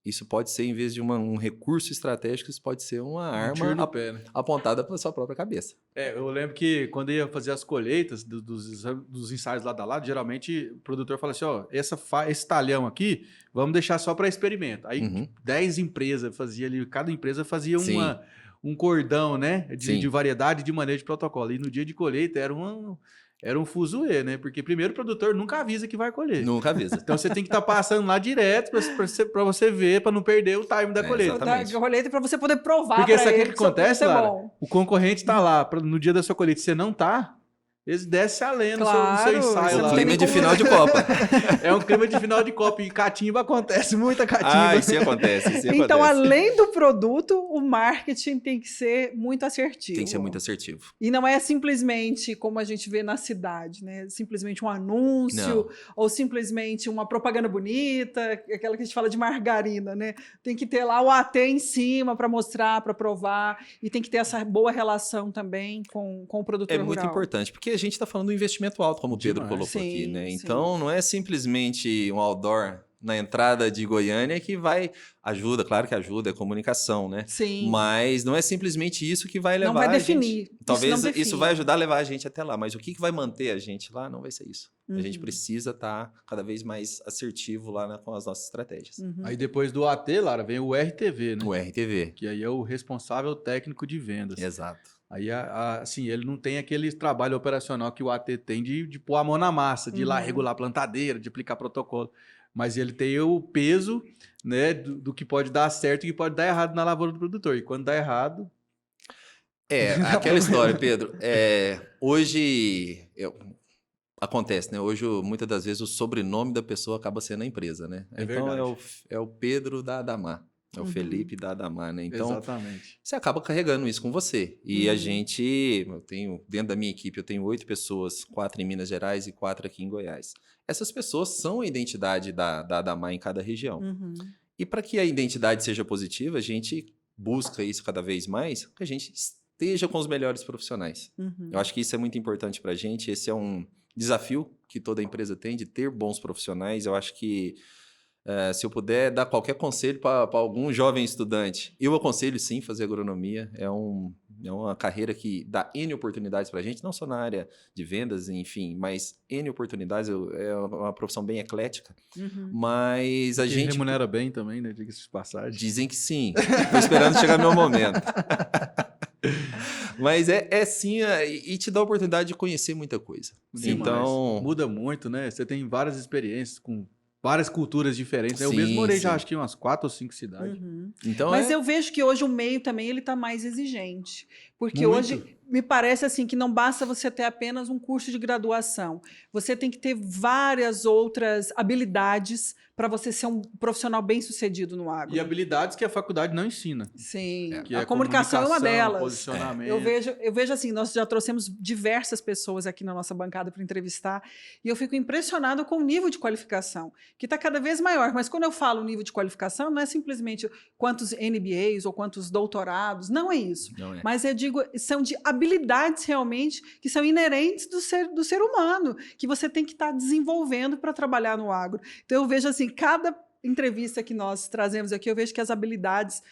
isso pode ser, em vez de um recurso estratégico, isso pode ser uma Um tiro arma no pé, né? apontada para sua própria cabeça. Eu lembro que quando ia fazer as colheitas dos ensaios lado a lado, geralmente o produtor fala assim, ó, esse talhão aqui, vamos deixar só para experimento. Aí Uhum. 10 empresas fazia ali, cada empresa fazia Sim. um cordão, né, Sim. de variedade de manejo de protocolo. E no dia de colheita era um fuzuê, né? Porque primeiro o produtor nunca avisa que vai colher. Nunca avisa. Então você tem que estar passando lá direto para você ver, para não perder o time da colheita. Exatamente. Da colheita para você poder provar Porque para sabe o ele que acontece, seu produto é Lara? bom. O concorrente tá lá, no dia da sua colheita, você não tá, eles descem a lenha no seu Claro, ensaio você lá. não O tem clima nem de como- final de Copa. É um clima de final de Copa e catimba acontece, muita catimba. Isso acontece, isso Então, acontece. além do produto, o marketing tem que ser muito assertivo. Tem que ser muito assertivo. E não é simplesmente como a gente vê na cidade, né? Simplesmente um anúncio, Não. ou simplesmente uma propaganda bonita, aquela que a gente fala de margarina, né? Tem que ter lá o AT em cima para mostrar, para provar, e tem que ter essa boa relação também com o produtor É muito rural. importante, porque a gente está falando do investimento alto, como o Pedro Demais. colocou aqui, Sim, né? sim. Então, não é simplesmente um outdoor na entrada de Goiânia que ajuda, claro que ajuda, é comunicação, né? Sim. Mas não é simplesmente isso que vai levar Não vai a gente. definir. Talvez não isso define. vai ajudar a levar a gente até lá, mas o que vai manter a gente lá não vai ser isso. A gente Uhum. precisa estar cada vez mais assertivo lá com as nossas estratégias. Uhum. Aí depois do AT, Lara, vem o RTV, né? O RTV. Que aí é o responsável técnico de vendas. Exato. Aí, assim, ele não tem aquele trabalho operacional que o AT tem de pôr a mão na massa, de ir lá Uhum. regular a plantadeira, de aplicar protocolo. Mas ele tem o peso, né, do que pode dar certo e que pode dar errado na lavoura do produtor. E quando dá errado, Aquela história, Pedro. Hoje acontece, né? Hoje, muitas das vezes, o sobrenome da pessoa acaba sendo a empresa, né? É Então, verdade. é o Pedro da Adamar. É o Uhum. Felipe da Adamar, né? Então, exatamente. você acaba carregando isso com você. E a Uhum. gente, dentro da minha equipe, eu tenho 8 pessoas, 4 em Minas Gerais e 4 aqui em Goiás. Essas pessoas são a identidade da Adamar em cada região. Uhum. E para que a identidade seja positiva, a gente busca isso cada vez mais, que a gente esteja com os melhores profissionais. Uhum. Eu acho que isso é muito importante para a gente. Esse é um desafio que toda empresa tem, de ter bons profissionais. Eu acho que se eu puder dar qualquer conselho para algum jovem estudante, eu aconselho sim fazer agronomia. É uma carreira que dá N oportunidades para a gente, não só na área de vendas, enfim, mas N oportunidades. É uma profissão bem eclética, Uhum. mas a Que gente... remunera bem também, né? Diga-se de passagem. Dizem que sim. Estou esperando chegar meu momento. Mas é sim, e te dá a oportunidade de conhecer muita coisa. Demais. Então, Muda muito, né? Você tem várias experiências com várias culturas diferentes. Eu Sim, mesmo morei já sim. acho que umas 4 ou 5 cidades. Uhum. então Mas eu vejo que hoje o meio também ele está mais exigente. Porque Muito. hoje me parece assim que não basta você ter apenas um curso de graduação. Você tem que ter várias outras habilidades para você ser um profissional bem-sucedido no agro. E habilidades que a faculdade não ensina. Sim, Que a comunicação é uma delas. Posicionamento. Eu vejo assim, nós já trouxemos diversas pessoas aqui na nossa bancada para entrevistar e eu fico impressionado com o nível de qualificação, que está cada vez maior. Mas quando eu falo nível de qualificação, não é simplesmente quantos MBAs ou quantos doutorados, não é isso. não é. Mas eu digo, são de habilidades realmente que são inerentes do ser humano, que você tem que estar desenvolvendo para trabalhar no agro. Então eu vejo assim, cada entrevista que nós trazemos aqui, eu vejo que as habilidades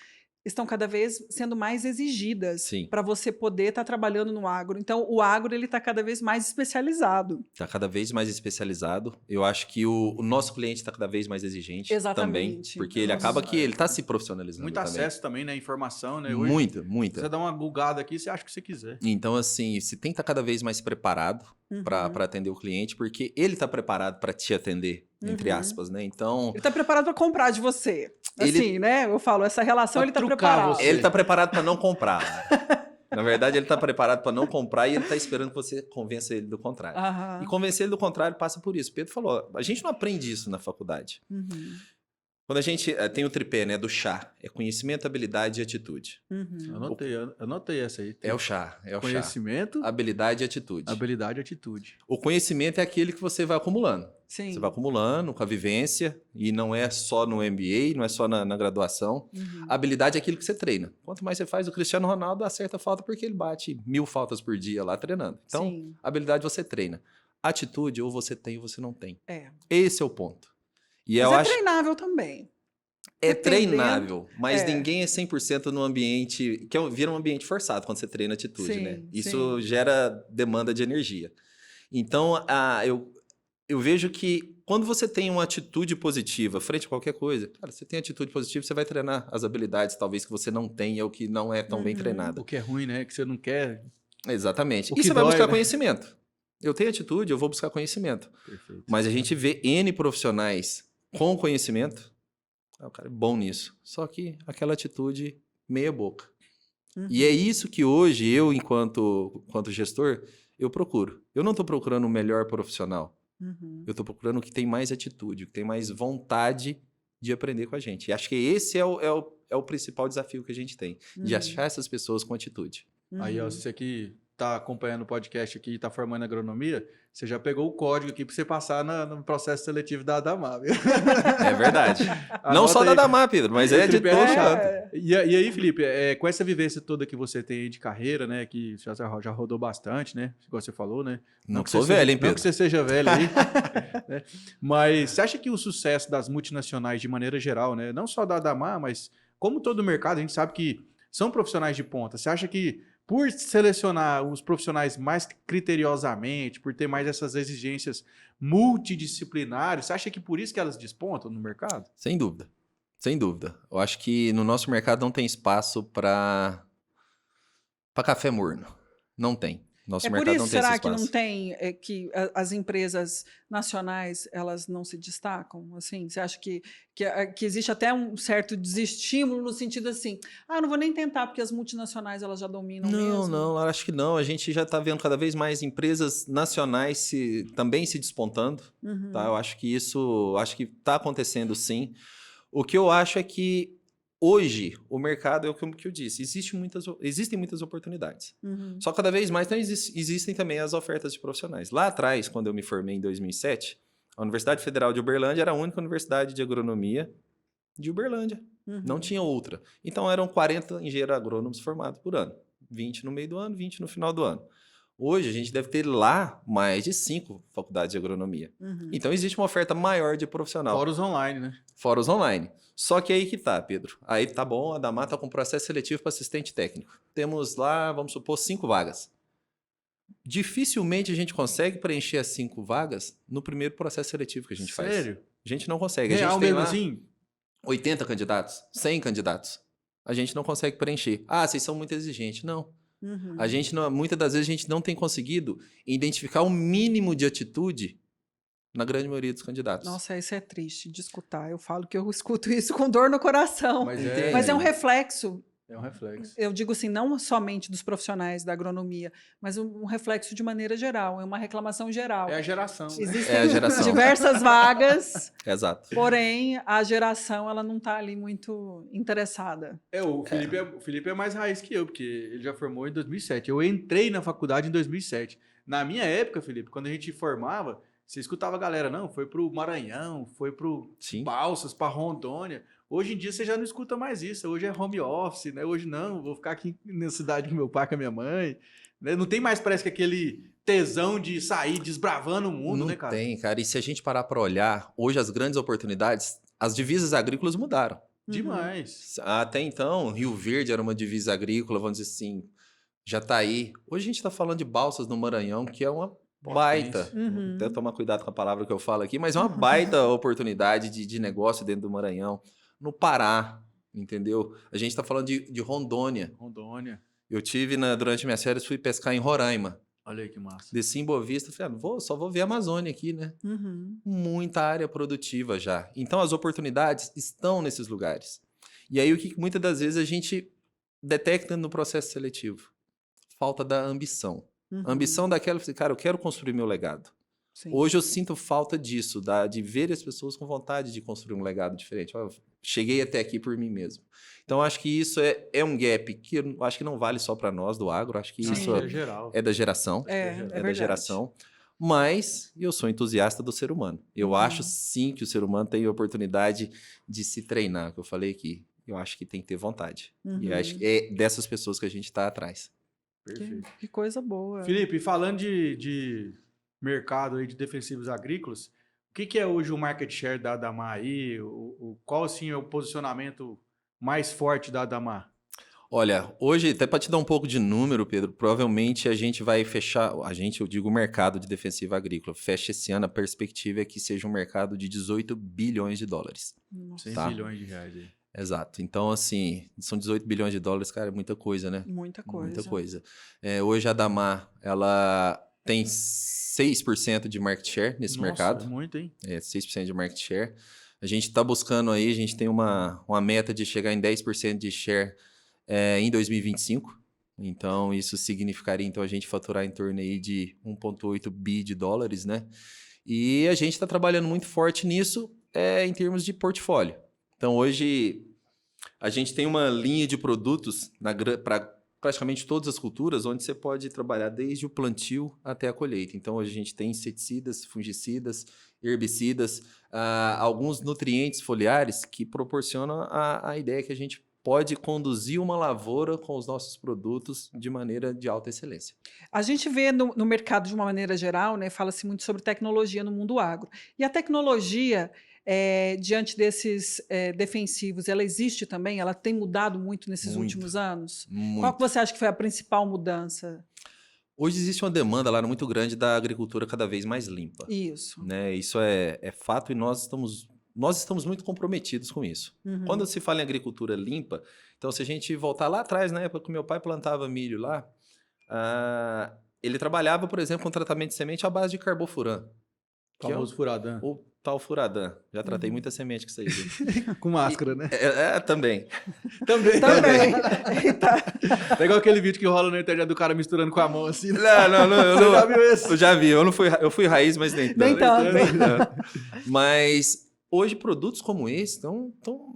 estão cada vez sendo mais exigidas para você poder estar trabalhando no agro. Então, o agro ele está cada vez mais especializado. Está cada vez mais especializado. Eu acho que o nosso cliente está cada vez mais exigente também, porque ele acaba que ele está se profissionalizando Muito também. acesso também, né? Informação, né? Hoje, Muita. você dá uma googada aqui, você acha o que você quiser. Então, assim, você tem que estar cada vez mais preparado para atender o cliente, porque ele está preparado para te atender, entre aspas, né? Então... Ele está preparado para comprar de você. Assim, né? Eu falo, essa relação ele está preparado. Ele está preparado para não comprar. Né? Na verdade, ele está preparado para não comprar e ele está esperando que você convença ele do contrário. Aham. E convencer ele do contrário passa por isso. Pedro falou, a gente não aprende isso na faculdade. Uhum. Quando a gente tem o tripé, né, do chá, é conhecimento, habilidade e atitude. Uhum. Anotei essa aí. É o chá, Conhecimento, habilidade e atitude. habilidade e atitude. O conhecimento é aquele que você vai acumulando. Sim. Você vai acumulando com a vivência, e não é só no MBA, não é só na graduação. Uhum. A habilidade é aquilo que você treina. Quanto mais você faz, o Cristiano Ronaldo acerta falta porque ele bate 1000 faltas por dia lá treinando. Então, Sim. habilidade você treina. Atitude, ou você tem ou você não tem. É. Esse é o ponto. E Mas eu é acho... treinável também. É Dependendo. treinável, mas É. ninguém é 100% no ambiente, vira um ambiente forçado quando você treina atitude, Sim, né? sim. Isso gera demanda de energia. Então, eu vejo que quando você tem uma atitude positiva frente a qualquer coisa, cara, você tem atitude positiva, você vai treinar as habilidades, talvez que você não tenha ou que não é tão bem Uhum. treinada. O que é ruim, né? Que você não quer. Exatamente. O E que você vai dói, buscar né? conhecimento. Eu tenho atitude, eu vou buscar conhecimento. Perfeito. Mas a gente vê N profissionais com conhecimento, o cara é bom nisso. Só que aquela atitude meia boca. Uhum. E é isso que hoje eu, enquanto gestor, eu procuro. Eu não estou procurando o melhor profissional. Uhum. Eu estou procurando o que tem mais atitude, o que tem mais vontade de aprender com a gente. E acho que esse é o principal desafio que a gente tem, de Uhum. achar essas pessoas com atitude. Aí, ó, Uhum. se você que tá acompanhando o podcast aqui e tá formando agronomia, você já pegou o código aqui para você passar no processo seletivo da Adamar, viu? É verdade. Não Anota só da aí. Damar, Pedro, mas é O de tripé todo é chato. canto. E aí, Felipe, com essa vivência toda que você tem aí de carreira, né? Que já rodou bastante, né? Igual você falou, né? Não que sou você velho, hein, Não que Pedro? você seja velho aí, né? Mas você acha que o sucesso das multinacionais, de maneira geral, né? Não só da Adamar, mas como todo o mercado, a gente sabe que são profissionais de ponta. Você acha que por selecionar os profissionais mais criteriosamente, por ter mais essas exigências multidisciplinares, você acha que por isso que elas despontam no mercado? Sem dúvida. Sem dúvida. Eu acho que no nosso mercado não tem espaço para café morno. Não tem. Nosso É por mercado isso, não tem esse será que não espaço. tem, as empresas nacionais, elas não se destacam? Assim, você acha que existe até um certo desestímulo no sentido assim, não vou nem tentar, porque as multinacionais elas já dominam mesmo? Não, acho que não. A gente já está vendo cada vez mais empresas nacionais também se despontando. Uhum. Tá? Eu acho que acho que está acontecendo sim. O que eu acho é que hoje o mercado é o que eu disse, existem muitas oportunidades. Uhum. Só cada vez mais existem também as ofertas de profissionais. Lá atrás, quando eu me formei em 2007, a Universidade Federal de Uberlândia era a única universidade de agronomia de Uberlândia. Uhum. Não tinha outra. Então eram 40 engenheiros agrônomos formados por ano. 20 no meio do ano, 20 no final do ano. Hoje a gente deve ter lá mais de 5 faculdades de agronomia. Uhum. Então existe uma oferta maior de profissional. Fora os online, né? Fora os online. Só que aí que tá, Pedro. Aí tá bom, a Damar tá com processo seletivo para assistente técnico. Temos lá, vamos supor, 5 vagas. Dificilmente a gente consegue preencher as 5 vagas no primeiro processo seletivo que a gente faz. Sério? A gente não consegue. A Real gente tem mesmo lá assim? 80 candidatos, 100 candidatos. A gente não consegue preencher. Vocês são muito exigentes. Não. Uhum. A gente não, muitas das vezes a gente não tem conseguido identificar o mínimo de atitude na grande maioria dos candidatos. Nossa, isso é triste de escutar. Eu falo que eu escuto isso com dor no coração. Mas Mas é um reflexo. É um reflexo. Eu digo assim, não somente dos profissionais da agronomia, mas um reflexo de maneira geral, é uma reclamação geral. É a geração. Né? Existem É a geração. diversas vagas, Exato. porém a geração ela não está ali muito interessada. O Felipe é mais raiz que eu, porque ele já formou em 2007. Eu entrei na faculdade em 2007. Na minha época, Felipe, quando a gente formava, você escutava a galera, não, foi pro Maranhão, foi pro Sim. Balsas, pra Rondônia. Hoje em dia você já não escuta mais isso. Hoje é home office, né? Hoje não, vou ficar aqui na cidade com meu pai, com a minha mãe. Né? Não tem mais, parece que aquele tesão de sair desbravando o mundo, Não né, cara? tem, cara. E se a gente parar para olhar, hoje as grandes oportunidades, as divisas agrícolas mudaram. Demais. Até então, Rio Verde era uma divisa agrícola, vamos dizer assim, já está aí. Hoje a gente está falando de Balsas no Maranhão, que é uma baita. Uhum. Até tomar cuidado com a palavra que eu falo aqui, mas é uma baita oportunidade de negócio dentro do Maranhão. No Pará, entendeu? A gente está falando de Rondônia. Rondônia. Eu tive, durante minhas férias, fui pescar em Roraima. Olha aí que massa. Desci em Boa Vista, falei, só vou ver a Amazônia aqui, né? Uhum. Muita área produtiva já. Então, as oportunidades estão nesses lugares. E aí, o que muitas das vezes a gente detecta no processo seletivo? Falta da ambição. Uhum. A ambição daquela, cara, eu quero construir meu legado. Sim. Hoje eu sinto falta disso, de ver as pessoas com vontade de construir um legado diferente. Cheguei até aqui por mim mesmo. Então, acho que isso é um gap que eu acho que não vale só para nós do agro. Acho que Sim. isso É geral. é da geração. É da verdade. geração. Mas eu sou entusiasta do ser humano. Eu acho sim que o ser humano tem a oportunidade de se treinar, que eu falei aqui. Eu acho que tem que ter vontade. E eu acho que é dessas pessoas que a gente está atrás. Perfeito. Que coisa boa. Felipe, falando de mercado aí de defensivos agrícolas, o que é hoje o market share da Adamar aí? Qual, assim, é o posicionamento mais forte da Adamar? Olha, hoje, até para te dar um pouco de número, Pedro, provavelmente a gente vai fechar, eu digo o mercado de defensiva agrícola, fecha esse ano, a perspectiva é que seja um mercado de 18 bilhões de dólares. Nossa, 6 Tá. bilhões de reais aí. Exato. Então, assim, são 18 bilhões de dólares, cara, é muita coisa, né? muita coisa. Muita coisa. Hoje a Damar, ela tem 6% de market share nesse Nossa, mercado. é muito, hein? 6% de market share. A gente está buscando aí, a gente tem uma meta de chegar em 10% de share em 2025. Então, isso significaria então, a gente faturar em torno aí de 1,8 bi de dólares, né? E a gente está trabalhando muito forte nisso em termos de portfólio. Então, hoje, a gente tem uma linha de produtos para praticamente todas as culturas, onde você pode trabalhar desde o plantio até a colheita. Então, hoje a gente tem inseticidas, fungicidas, herbicidas, alguns nutrientes foliares que proporcionam a ideia que a gente pode conduzir uma lavoura com os nossos produtos de maneira de alta excelência. A gente vê no mercado de uma maneira geral, né, fala-se muito sobre tecnologia no mundo agro. E a tecnologia, diante desses defensivos, ela existe também? Ela tem mudado muito nesses Muito, últimos anos? muito. Qual que você acha que foi a principal mudança? Hoje existe uma demanda lá muito grande da agricultura cada vez mais limpa. Isso. Né? Isso é fato e nós estamos muito comprometidos com isso. Uhum. Quando se fala em agricultura limpa, então se a gente voltar lá atrás, na época que meu pai plantava milho lá, ele trabalhava, por exemplo, com tratamento de semente à base de carbofuran. Que Famoso Furadan. O tal Furadan. Já tratei muita semente com isso aí. Viu? Com máscara, né? Também. Também. Também. Eita. É igual aquele vídeo que rola na internet do cara misturando com a mão assim. Não, eu Você não. já viu esse? Eu já vi. Eu fui raiz, mas nem tanto. Nem tanto. Nem tanto. Mas hoje produtos como esse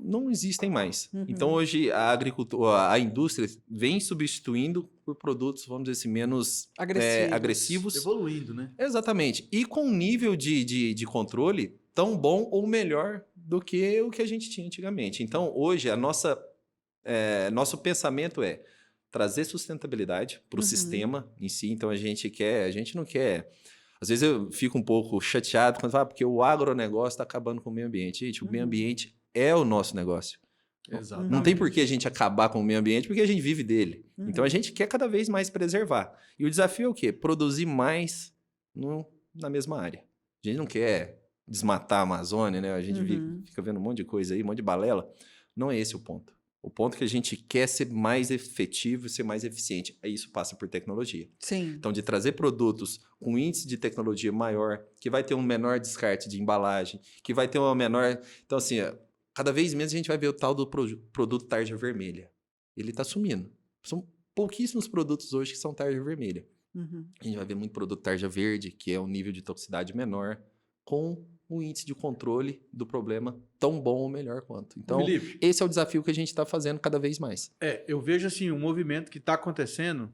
não existem mais. Uhum. Então hoje a agricultura, a indústria vem substituindo por produtos, vamos dizer assim, menos agressivos. Evoluindo, né? Exatamente. E com um nível de controle tão bom ou melhor do que o que a gente tinha antigamente. Então hoje nosso pensamento é trazer sustentabilidade para o sistema em si. Então a gente não quer. Às vezes eu fico um pouco chateado quando falo, porque o agronegócio está acabando com o meio ambiente. Gente, o meio ambiente é o nosso negócio. Exato. Não tem por que a gente acabar com o meio ambiente, porque a gente vive dele. Então a gente quer cada vez mais preservar. E o desafio é o quê? Produzir mais na mesma área. A gente não quer desmatar a Amazônia, né? A gente fica vendo um monte de coisa aí, um monte de balela. Não é esse o ponto. O ponto é que a gente quer ser mais efetivo e ser mais eficiente. Aí isso passa por tecnologia. Sim. Então, de trazer produtos com índice de tecnologia maior, que vai ter um menor descarte de embalagem, que vai ter uma menor... Então, assim, cada vez menos a gente vai ver o tal do produto tarja vermelha. Ele está sumindo. São pouquíssimos produtos hoje que são tarja vermelha. A gente vai ver muito produto tarja verde, que é um nível de toxicidade menor, com um índice de controle do problema tão bom ou melhor quanto. Então, Felipe, esse é o desafio que a gente está fazendo cada vez mais. eu vejo assim um movimento que está acontecendo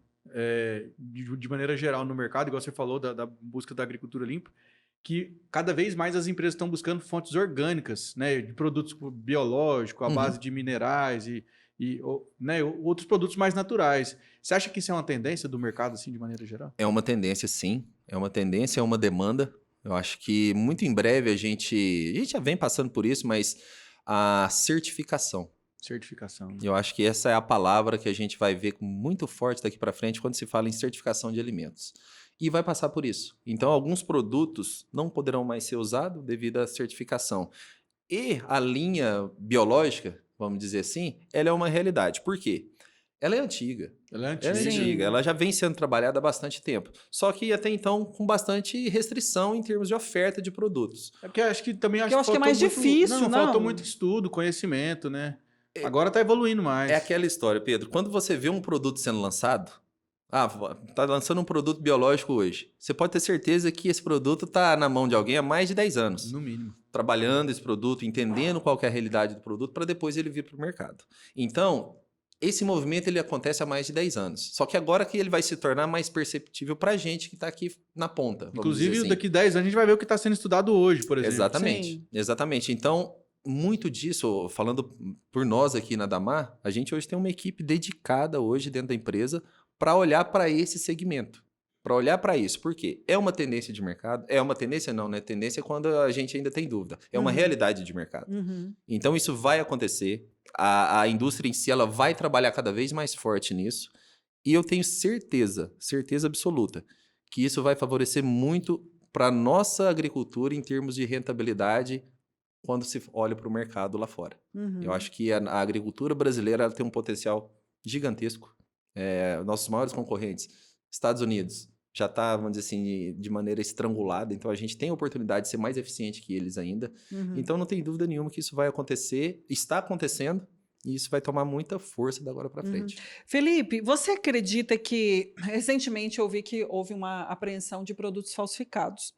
de maneira geral no mercado, igual você falou da busca da agricultura limpa, que cada vez mais as empresas estão buscando fontes orgânicas, né, de produtos biológicos, à base de minerais e né, outros produtos mais naturais. Você acha que isso é uma tendência do mercado assim de maneira geral? É uma tendência, sim. É uma tendência, é uma demanda. Eu acho que muito em breve a gente já vem passando por isso, mas a certificação. Certificação. Né? Eu acho que essa é a palavra que a gente vai ver muito forte daqui para frente quando se fala em certificação de alimentos. E vai passar por isso. Então, alguns produtos não poderão mais ser usados devido à certificação. E a linha biológica, vamos dizer assim, ela é uma realidade. Por quê? Ela é antiga. Ela é Ela é antiga. antiga, ela já vem sendo trabalhada há bastante tempo. Só que até então com bastante restrição em termos de oferta de produtos. É porque acho que também eu acho que é faltou mais muito, difícil, não? Faltou muito estudo, conhecimento, né? Agora está evoluindo mais. É aquela história, Pedro. Quando você vê um produto sendo lançado, tá lançando um produto biológico hoje. Você pode ter certeza que esse produto está na mão de alguém há mais de 10 anos. No mínimo. Trabalhando esse produto, entendendo qual que é a realidade do produto, para depois ele vir para o mercado. Então, esse movimento ele acontece há mais de 10 anos. Só que agora que ele vai se tornar mais perceptível para a gente que está aqui na ponta. Inclusive, assim. daqui 10 anos a gente vai ver o que está sendo estudado hoje, por exemplo. Exatamente. Sim. Exatamente. Então, muito disso, falando por nós aqui na Damar, a gente hoje tem uma equipe dedicada hoje dentro da empresa para olhar para esse segmento. para olhar para isso. Por quê? É uma tendência de mercado? É uma tendência? Não, né? Tendência é quando a gente ainda tem dúvida. É uma realidade de mercado. Então, isso vai acontecer. A indústria em si, ela vai trabalhar cada vez mais forte nisso. E eu tenho certeza absoluta, que isso vai favorecer muito para a nossa agricultura em termos de rentabilidade quando se olha para o mercado lá fora. Eu acho que a agricultura brasileira ela tem um potencial gigantesco. Nossos maiores concorrentes, Estados Unidos, já está, vamos dizer assim, de maneira estrangulada, então a gente tem a oportunidade de ser mais eficiente que eles ainda. Então não tem dúvida nenhuma que isso vai acontecer, está acontecendo, e isso vai tomar muita força da agora para frente. Felipe, você acredita que, recentemente eu vi que houve uma apreensão de produtos falsificados,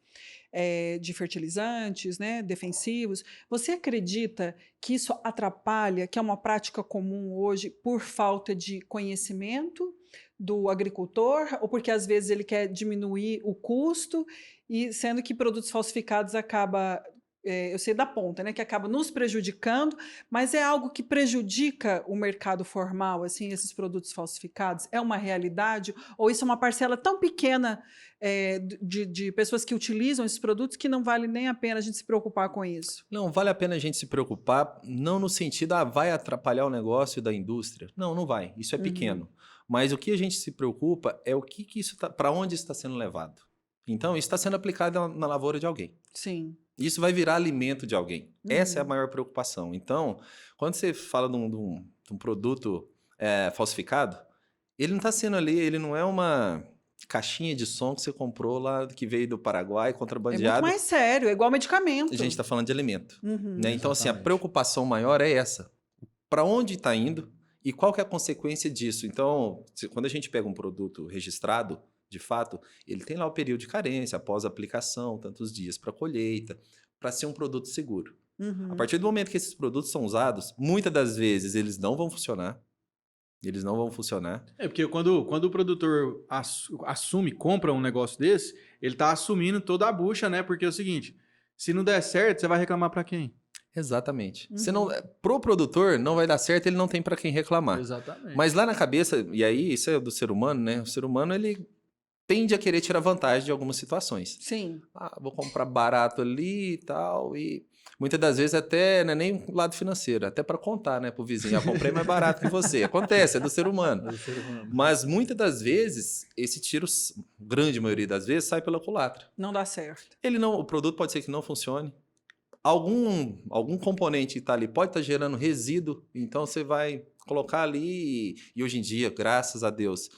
de fertilizantes, né, defensivos. Você acredita que isso atrapalha, que é uma prática comum hoje por falta de conhecimento do agricultor, ou porque às vezes ele quer diminuir o custo, e sendo que produtos falsificados acaba, eu sei da ponta, né, que acaba nos prejudicando, mas é algo que prejudica o mercado formal, assim, esses produtos falsificados? É uma realidade? Ou isso é uma parcela tão pequena de pessoas que utilizam esses produtos que não vale nem a pena a gente se preocupar com isso? Não, vale a pena a gente se preocupar, não no sentido, vai atrapalhar o negócio da indústria. Não, não vai. Isso é pequeno. Mas o que a gente se preocupa é o que isso para onde está sendo levado. Então, isso está sendo aplicado na lavoura de alguém. Sim. Isso vai virar alimento de alguém. Essa é a maior preocupação. Então, quando você fala de um produto falsificado, ele não está sendo ali, ele não é uma caixinha de som que você comprou lá, que veio do Paraguai, contrabandeado. É muito mais sério, é igual medicamento. A gente está falando de alimento. Né? Então, assim, a preocupação maior é essa. Para onde está indo e qual que é a consequência disso? Então, quando a gente pega um produto registrado, de fato, ele tem lá o período de carência, após a aplicação, tantos dias para colheita, para ser um produto seguro. A partir do momento que esses produtos são usados, muitas das vezes eles não vão funcionar. Eles não vão funcionar. Porque quando o produtor assume, compra um negócio desse, ele está assumindo toda a bucha, né? Porque é o seguinte, se não der certo, você vai reclamar para quem? Exatamente. Pro produtor não vai dar certo, ele não tem para quem reclamar. Exatamente. Mas lá na cabeça, e aí isso é do ser humano, né? O ser humano, ele tende a querer tirar vantagem de algumas situações. Sim. Vou comprar barato ali e tal, e muitas das vezes até não é nem o lado financeiro, até para contar, né, pro vizinho, comprei mais barato que você. Acontece, é do ser humano. Mas muitas das vezes, esse tiro, grande maioria das vezes, sai pela culatra. Não dá certo. O produto pode ser que não funcione. Algum componente que está ali pode estar gerando resíduo, então você vai colocar ali, e hoje em dia, graças a Deus,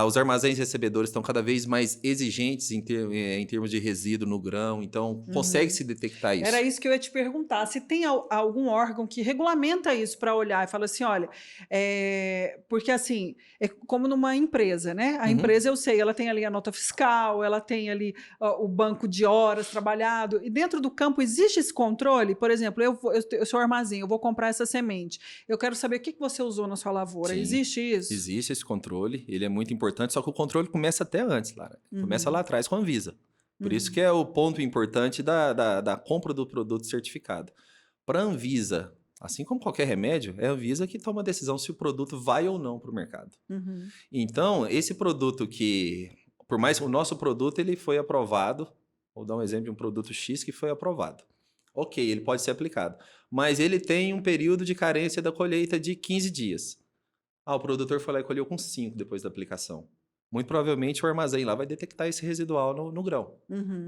os armazéns recebedores estão cada vez mais exigentes em termos de resíduo no grão, então consegue-se detectar isso. Era isso que eu ia te perguntar, se tem algum órgão que regulamenta isso para olhar e fala assim, olha, porque assim, é como numa empresa, né? A empresa, eu sei, ela tem ali a nota fiscal, ela tem ali o banco de horas trabalhado, e dentro do campo existe esse controle? Por exemplo, eu sou armazém, eu vou comprar essa semente, eu quero saber o que você usou na sua lavoura. Sim, existe isso? Existe esse controle, ele é muito importante, só que o controle começa até antes, Lara. Começa lá atrás com a Anvisa. Por isso que é o ponto importante da compra do produto certificado. Para a Anvisa, assim como qualquer remédio, é a Anvisa que toma a decisão se o produto vai ou não para o mercado. Então, esse produto que, por mais que o nosso produto ele foi aprovado, vou dar um exemplo de um produto X que foi aprovado. Ok, ele pode ser aplicado, mas ele tem um período de carência da colheita de 15 dias. O produtor foi lá e colheu com 5 depois da aplicação. Muito provavelmente o armazém lá vai detectar esse residual no grão.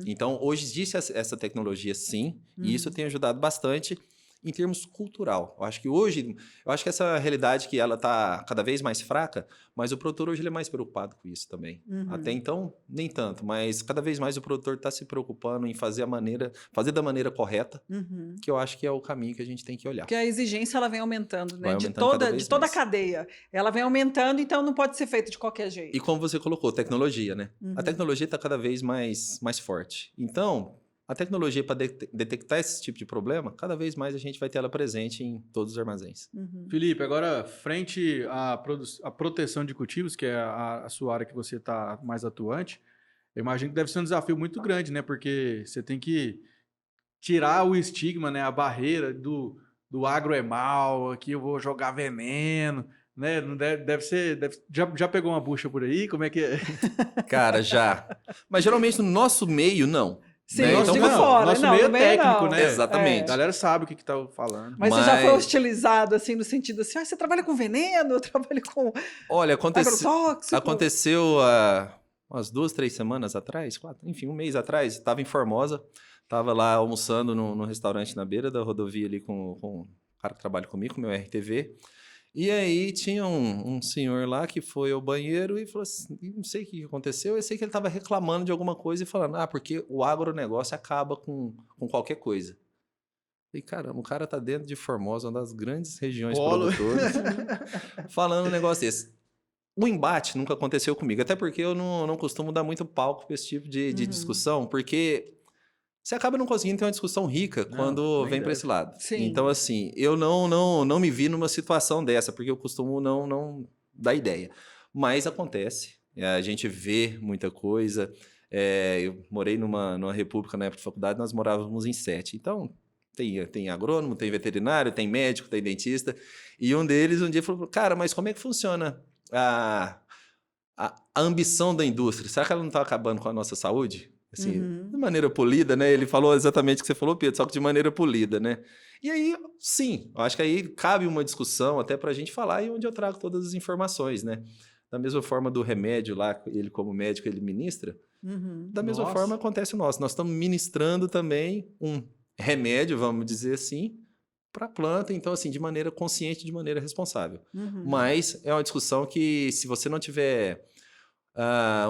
Então, hoje existe essa tecnologia sim, e isso tem ajudado bastante em termos cultural. Eu acho que essa realidade que ela está cada vez mais fraca, mas o produtor hoje ele é mais preocupado com isso também. Até então, nem tanto, mas cada vez mais o produtor está se preocupando em fazer da maneira correta, que eu acho que é o caminho que a gente tem que olhar. Porque a exigência ela vem aumentando, né? Vai aumentando de toda a cadeia. Ela vem aumentando, então não pode ser feito de qualquer jeito. E como você colocou, tecnologia, né? A tecnologia está cada vez mais forte. Então, a tecnologia para detectar esse tipo de problema, cada vez mais a gente vai ter ela presente em todos os armazéns. Felipe, agora, frente à proteção de cultivos, que é a sua área que você está mais atuante, eu imagino que deve ser um desafio muito grande, né? Porque você tem que tirar o estigma, né? A barreira do agro é mal, aqui eu vou jogar veneno. né? Não deve ser... já pegou uma bucha por aí? Como é que é? Cara, já. Mas geralmente no nosso meio, não. Sim, né? eu Então, digo fora. Nosso Não, meio é no meio técnico, não. né? Exatamente. A galera sabe o que tá falando. Mas você já foi Mas- hostilizado, assim, no sentido assim, você trabalha com veneno, eu trabalho com Olha, agrotóxico. aconteceu há umas 2, 3 semanas atrás, 4, enfim, um mês atrás, estava em Formosa, estava lá almoçando no restaurante na beira da rodovia ali com o cara que trabalha comigo, com o meu RTV. E aí tinha um senhor lá que foi ao banheiro e falou assim, não sei o que aconteceu, eu sei que ele estava reclamando de alguma coisa e falando, porque o agronegócio acaba com qualquer coisa. E caramba, o cara tá dentro de Formosa, uma das grandes regiões Polo. produtoras, falando um negócio desse. O embate nunca aconteceu comigo, até porque eu não costumo dar muito palco para esse tipo de discussão, porque você acaba não conseguindo ter uma discussão rica quando nem vem para deve. esse lado. Sim. Então, assim, eu não me vi numa situação dessa, porque eu costumo não dar ideia. Mas acontece, a gente vê muita coisa. Eu morei numa república na época de faculdade, nós morávamos em 7. Então, tem agrônomo, tem veterinário, tem médico, tem dentista. E um deles um dia falou, cara, mas como é que funciona a ambição da indústria? Será que ela não está acabando com a nossa saúde? Assim, de maneira polida, né? Ele falou exatamente o que você falou, Pedro, só que de maneira polida, né? E aí, sim, eu acho que aí cabe uma discussão até para a gente falar e onde eu trago todas as informações, né? Da mesma forma do remédio lá, ele como médico, ele ministra, da mesma Nossa. forma acontece o nosso. Nós estamos ministrando também um remédio, vamos dizer assim, para a planta, então, assim, de maneira consciente, de maneira responsável. Mas é uma discussão que, se você não tiver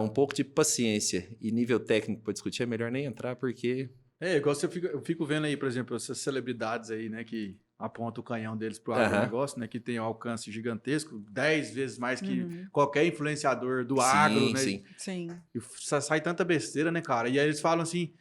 um pouco de paciência e nível técnico para discutir, é melhor nem entrar, porque... Igual eu fico vendo aí, por exemplo, essas celebridades aí, né, que apontam o canhão deles pro agronegócio, né, que tem um alcance gigantesco, 10 vezes mais que qualquer influenciador do agro, né? Sim. Sim. E sai tanta besteira, né, cara? E aí eles falam assim,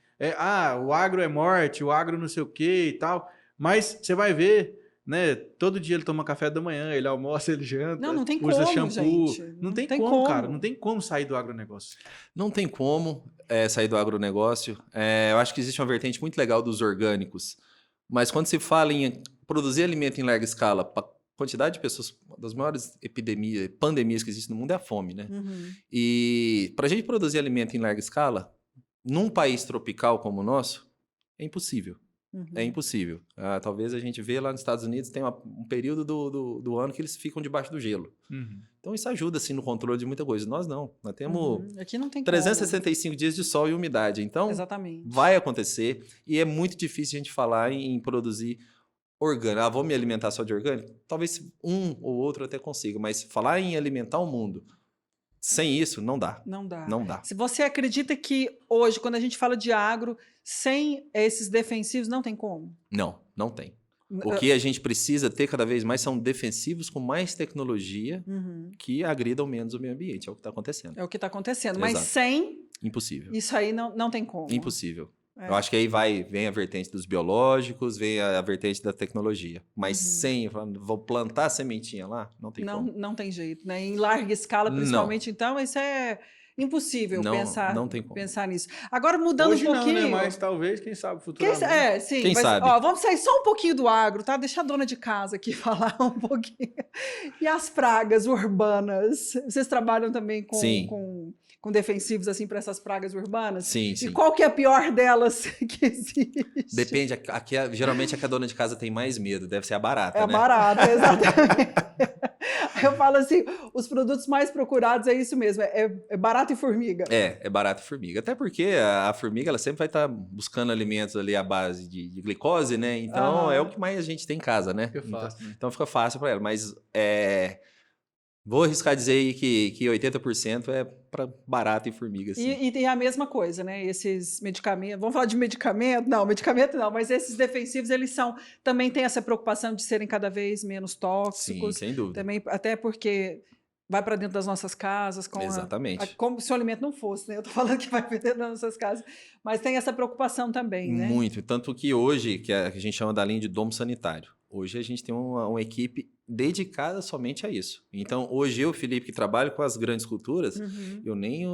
o agro é morte, o agro não sei o quê e tal, mas você vai ver, né, todo dia ele toma café da manhã, ele almoça, ele janta, Não tem usa como, shampoo. gente. Não tem como, cara, não tem como sair do agronegócio. Não tem como sair do agronegócio. Eu acho que existe uma vertente muito legal dos orgânicos, mas quando se fala em produzir alimento em larga escala, para quantidade de pessoas, uma das maiores pandemias que existem no mundo é a fome, né? E para a gente produzir alimento em larga escala, num país tropical como o nosso, é impossível. É impossível. Talvez a gente vê lá nos Estados Unidos, tem um período do ano que eles ficam debaixo do gelo. Então isso ajuda, assim, no controle de muita coisa. Nós não. Nós temos Aqui não tem 365 dias de sol e umidade. Então, Exatamente. vai acontecer. E é muito difícil a gente falar em produzir orgânico. Vou me alimentar só de orgânico? Talvez um ou outro até consiga. Mas falar em alimentar o mundo sem isso, não dá. Não dá. Não dá. Se você acredita que hoje, quando a gente fala de agro, sem esses defensivos, não tem como? Não tem. O que a gente precisa ter cada vez mais são defensivos com mais tecnologia que agridam menos o meio ambiente. É o que está acontecendo. É o que está acontecendo. Mas Exato. sem Impossível. isso aí não tem como. Impossível. Eu acho que aí vem a vertente dos biológicos, vem a vertente da tecnologia. Mas sem, vou plantar a sementinha lá, não tem como. Não tem jeito, né? Em larga escala, principalmente, então, isso é impossível Não tem como. pensar nisso. Agora, mudando Hoje um pouquinho... não, né? Mas talvez, quem sabe, futuramente. Sim. Quem mas, sabe? ó, vamos sair só um pouquinho do agro, tá? Deixa a dona de casa aqui falar um pouquinho. E as pragas urbanas? Vocês trabalham também com defensivos, assim, para essas pragas urbanas? Sim. E qual que é a pior delas que existe? Depende. Geralmente a que a dona de casa tem mais medo deve ser a barata, É né? a barata, exatamente. Eu falo assim, os produtos mais procurados é isso mesmo, é barata e formiga. É barata e formiga. Até porque a formiga ela sempre vai estar buscando alimentos ali à base de glicose, né? Então é o que mais a gente tem em casa, né? Fica fácil, né? Então fica fácil para ela. Mas vou arriscar dizer aí que 80% é para barata e formiga. Assim. E tem a mesma coisa, né? Esses medicamentos, vamos falar de medicamento? Não, medicamento não, mas esses defensivos, eles também têm essa preocupação de serem cada vez menos tóxicos. Sim, sem dúvida. Também, até porque vai para dentro das nossas casas, Exatamente. como se o alimento não fosse, né? Eu tô falando que vai para dentro das nossas casas, mas tem essa preocupação também, né? Muito. Tanto que hoje, que a gente chama da linha de domo sanitário. Hoje a gente tem uma equipe dedicada somente a isso. Então, hoje eu, Felipe, que trabalho com as grandes culturas, eu nem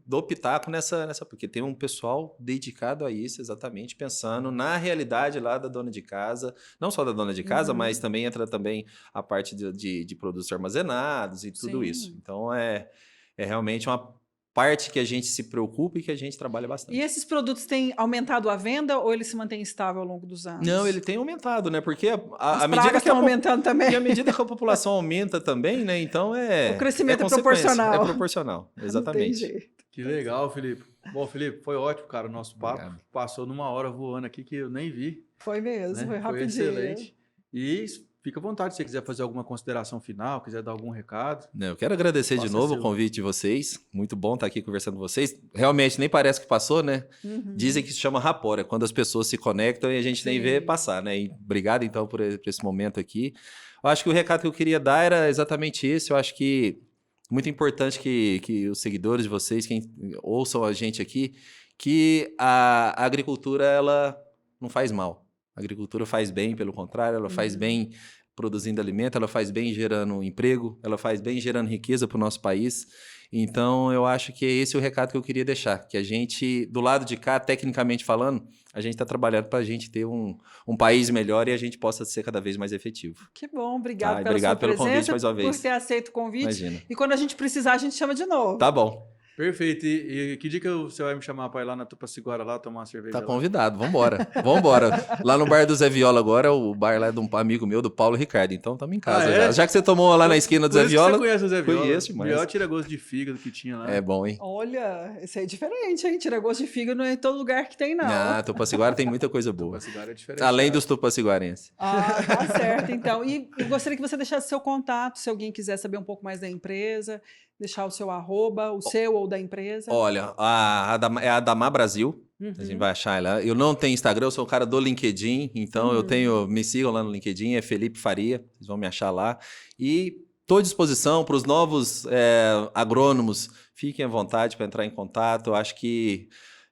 dou pitaco nessa, porque tem um pessoal dedicado a isso, exatamente, pensando na realidade lá da dona de casa, não só da dona de casa, mas também entra também a parte de produtos armazenados e tudo isso. Então, é realmente uma parte que a gente se preocupa e que a gente trabalha bastante. E esses produtos têm aumentado a venda ou ele se mantém estável ao longo dos anos? Não, ele tem aumentado, né? Porque As pragas estão aumentando também. E à medida que a população aumenta também, né? Então o crescimento é proporcional. É proporcional, exatamente. Não tem jeito. Que legal, Felipe. Bom, Felipe, foi ótimo, cara, o nosso papo. Obrigado. Passou numa hora voando aqui que eu nem vi. Foi mesmo, né? foi rapidinho. Foi excelente. E fica à vontade se você quiser fazer alguma consideração final, quiser dar algum recado. Eu quero agradecer de novo o convite de vocês. Muito bom estar aqui conversando com vocês. Realmente nem parece que passou, né? Dizem que se chama rapport, é quando as pessoas se conectam e a gente nem vê passar, né? E obrigado então por esse momento aqui. Eu acho que o recado que eu queria dar era exatamente esse. Eu acho que muito importante que os seguidores de vocês, quem ouçam a gente aqui, que a agricultura ela não faz mal. A agricultura faz bem, pelo contrário, ela faz bem produzindo alimento, ela faz bem gerando emprego, ela faz bem gerando riqueza para o nosso país. Então, eu acho que esse é o recado que eu queria deixar, que a gente, do lado de cá, tecnicamente falando, a gente está trabalhando para a gente ter um país melhor e a gente possa ser cada vez mais efetivo. Que bom, obrigado pela obrigado sua pelo presença, convite mais uma vez. por ter aceito o convite. Imagina. E quando a gente precisar, a gente chama de novo. Tá bom. Perfeito. E que dia que você vai me chamar para ir lá na Tupaciguara lá tomar uma cerveja? Tá convidado, vambora. Vambora. Lá no bar do Zé Viola agora, o bar lá é de um amigo meu, do Paulo Ricardo. Então estamos em casa já. Já que você tomou lá na esquina do Zé Viola. Você conhece o Zé Viola? Conheço demais. Viola tira gosto de fígado que tinha lá. É bom, hein? Olha, isso aí é diferente, hein? Tira gosto de fígado não é em todo lugar que tem, não. Ah, Tupaciguara tem muita coisa boa. Tupaciguara é diferente. Além dos tupaciguarenses. Ah, tá certo, então. E eu gostaria que você deixasse seu contato, se alguém quiser saber um pouco mais da empresa, deixar o seu arroba, o seu ou da empresa. Olha, é a Adamar Brasil. A gente vai achar lá. Eu não tenho Instagram, eu sou um cara do LinkedIn, então me sigam lá no LinkedIn, é Felipe Faria, vocês vão me achar lá. E estou à disposição para os novos agrônomos, fiquem à vontade para entrar em contato. Eu acho que,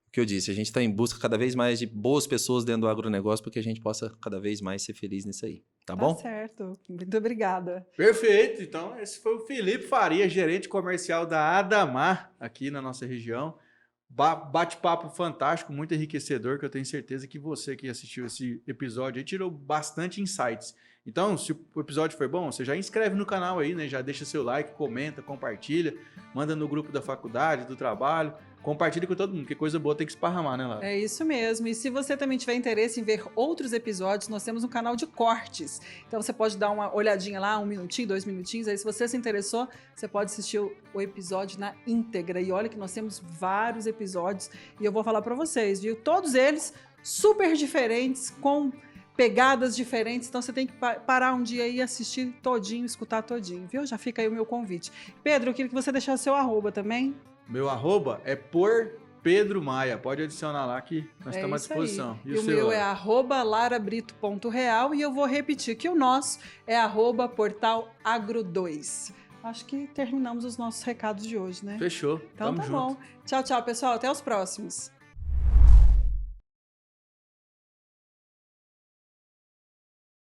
o que eu disse, a gente está em busca cada vez mais de boas pessoas dentro do agronegócio para que a gente possa cada vez mais ser feliz nisso aí. Tá bom? Tá certo. Muito obrigada. Perfeito. Então, esse foi o Felipe Faria, gerente comercial da Adamar, aqui na nossa região. Bate-papo fantástico, muito enriquecedor, que eu tenho certeza que você que assistiu esse episódio aí tirou bastante insights. Então, se o episódio foi bom, você já inscreve no canal aí, né? Já deixa seu like, comenta, compartilha, manda no grupo da faculdade, do trabalho, compartilha com todo mundo, porque coisa boa tem que esparramar, né, Lara? É isso mesmo. E se você também tiver interesse em ver outros episódios, nós temos um canal de cortes. Então você pode dar uma olhadinha lá, 1 minutinho, 2 minutinhos. Aí se você se interessou, você pode assistir o episódio na íntegra. E olha que nós temos vários episódios e eu vou falar para vocês, viu? Todos eles super diferentes, com pegadas diferentes, então você tem que parar um dia e assistir todinho, escutar todinho, viu? Já fica aí o meu convite. Pedro, eu queria que você deixasse seu arroba também. Meu arroba é por Pedro Maia. Pode adicionar lá que nós estamos à disposição. E o meu é @larabrito.real e eu vou repetir que o nosso é @portalagro2. Acho que terminamos os nossos recados de hoje, né? Fechou. Então Tamo tá junto. bom. Tchau, tchau, pessoal. Até os próximos.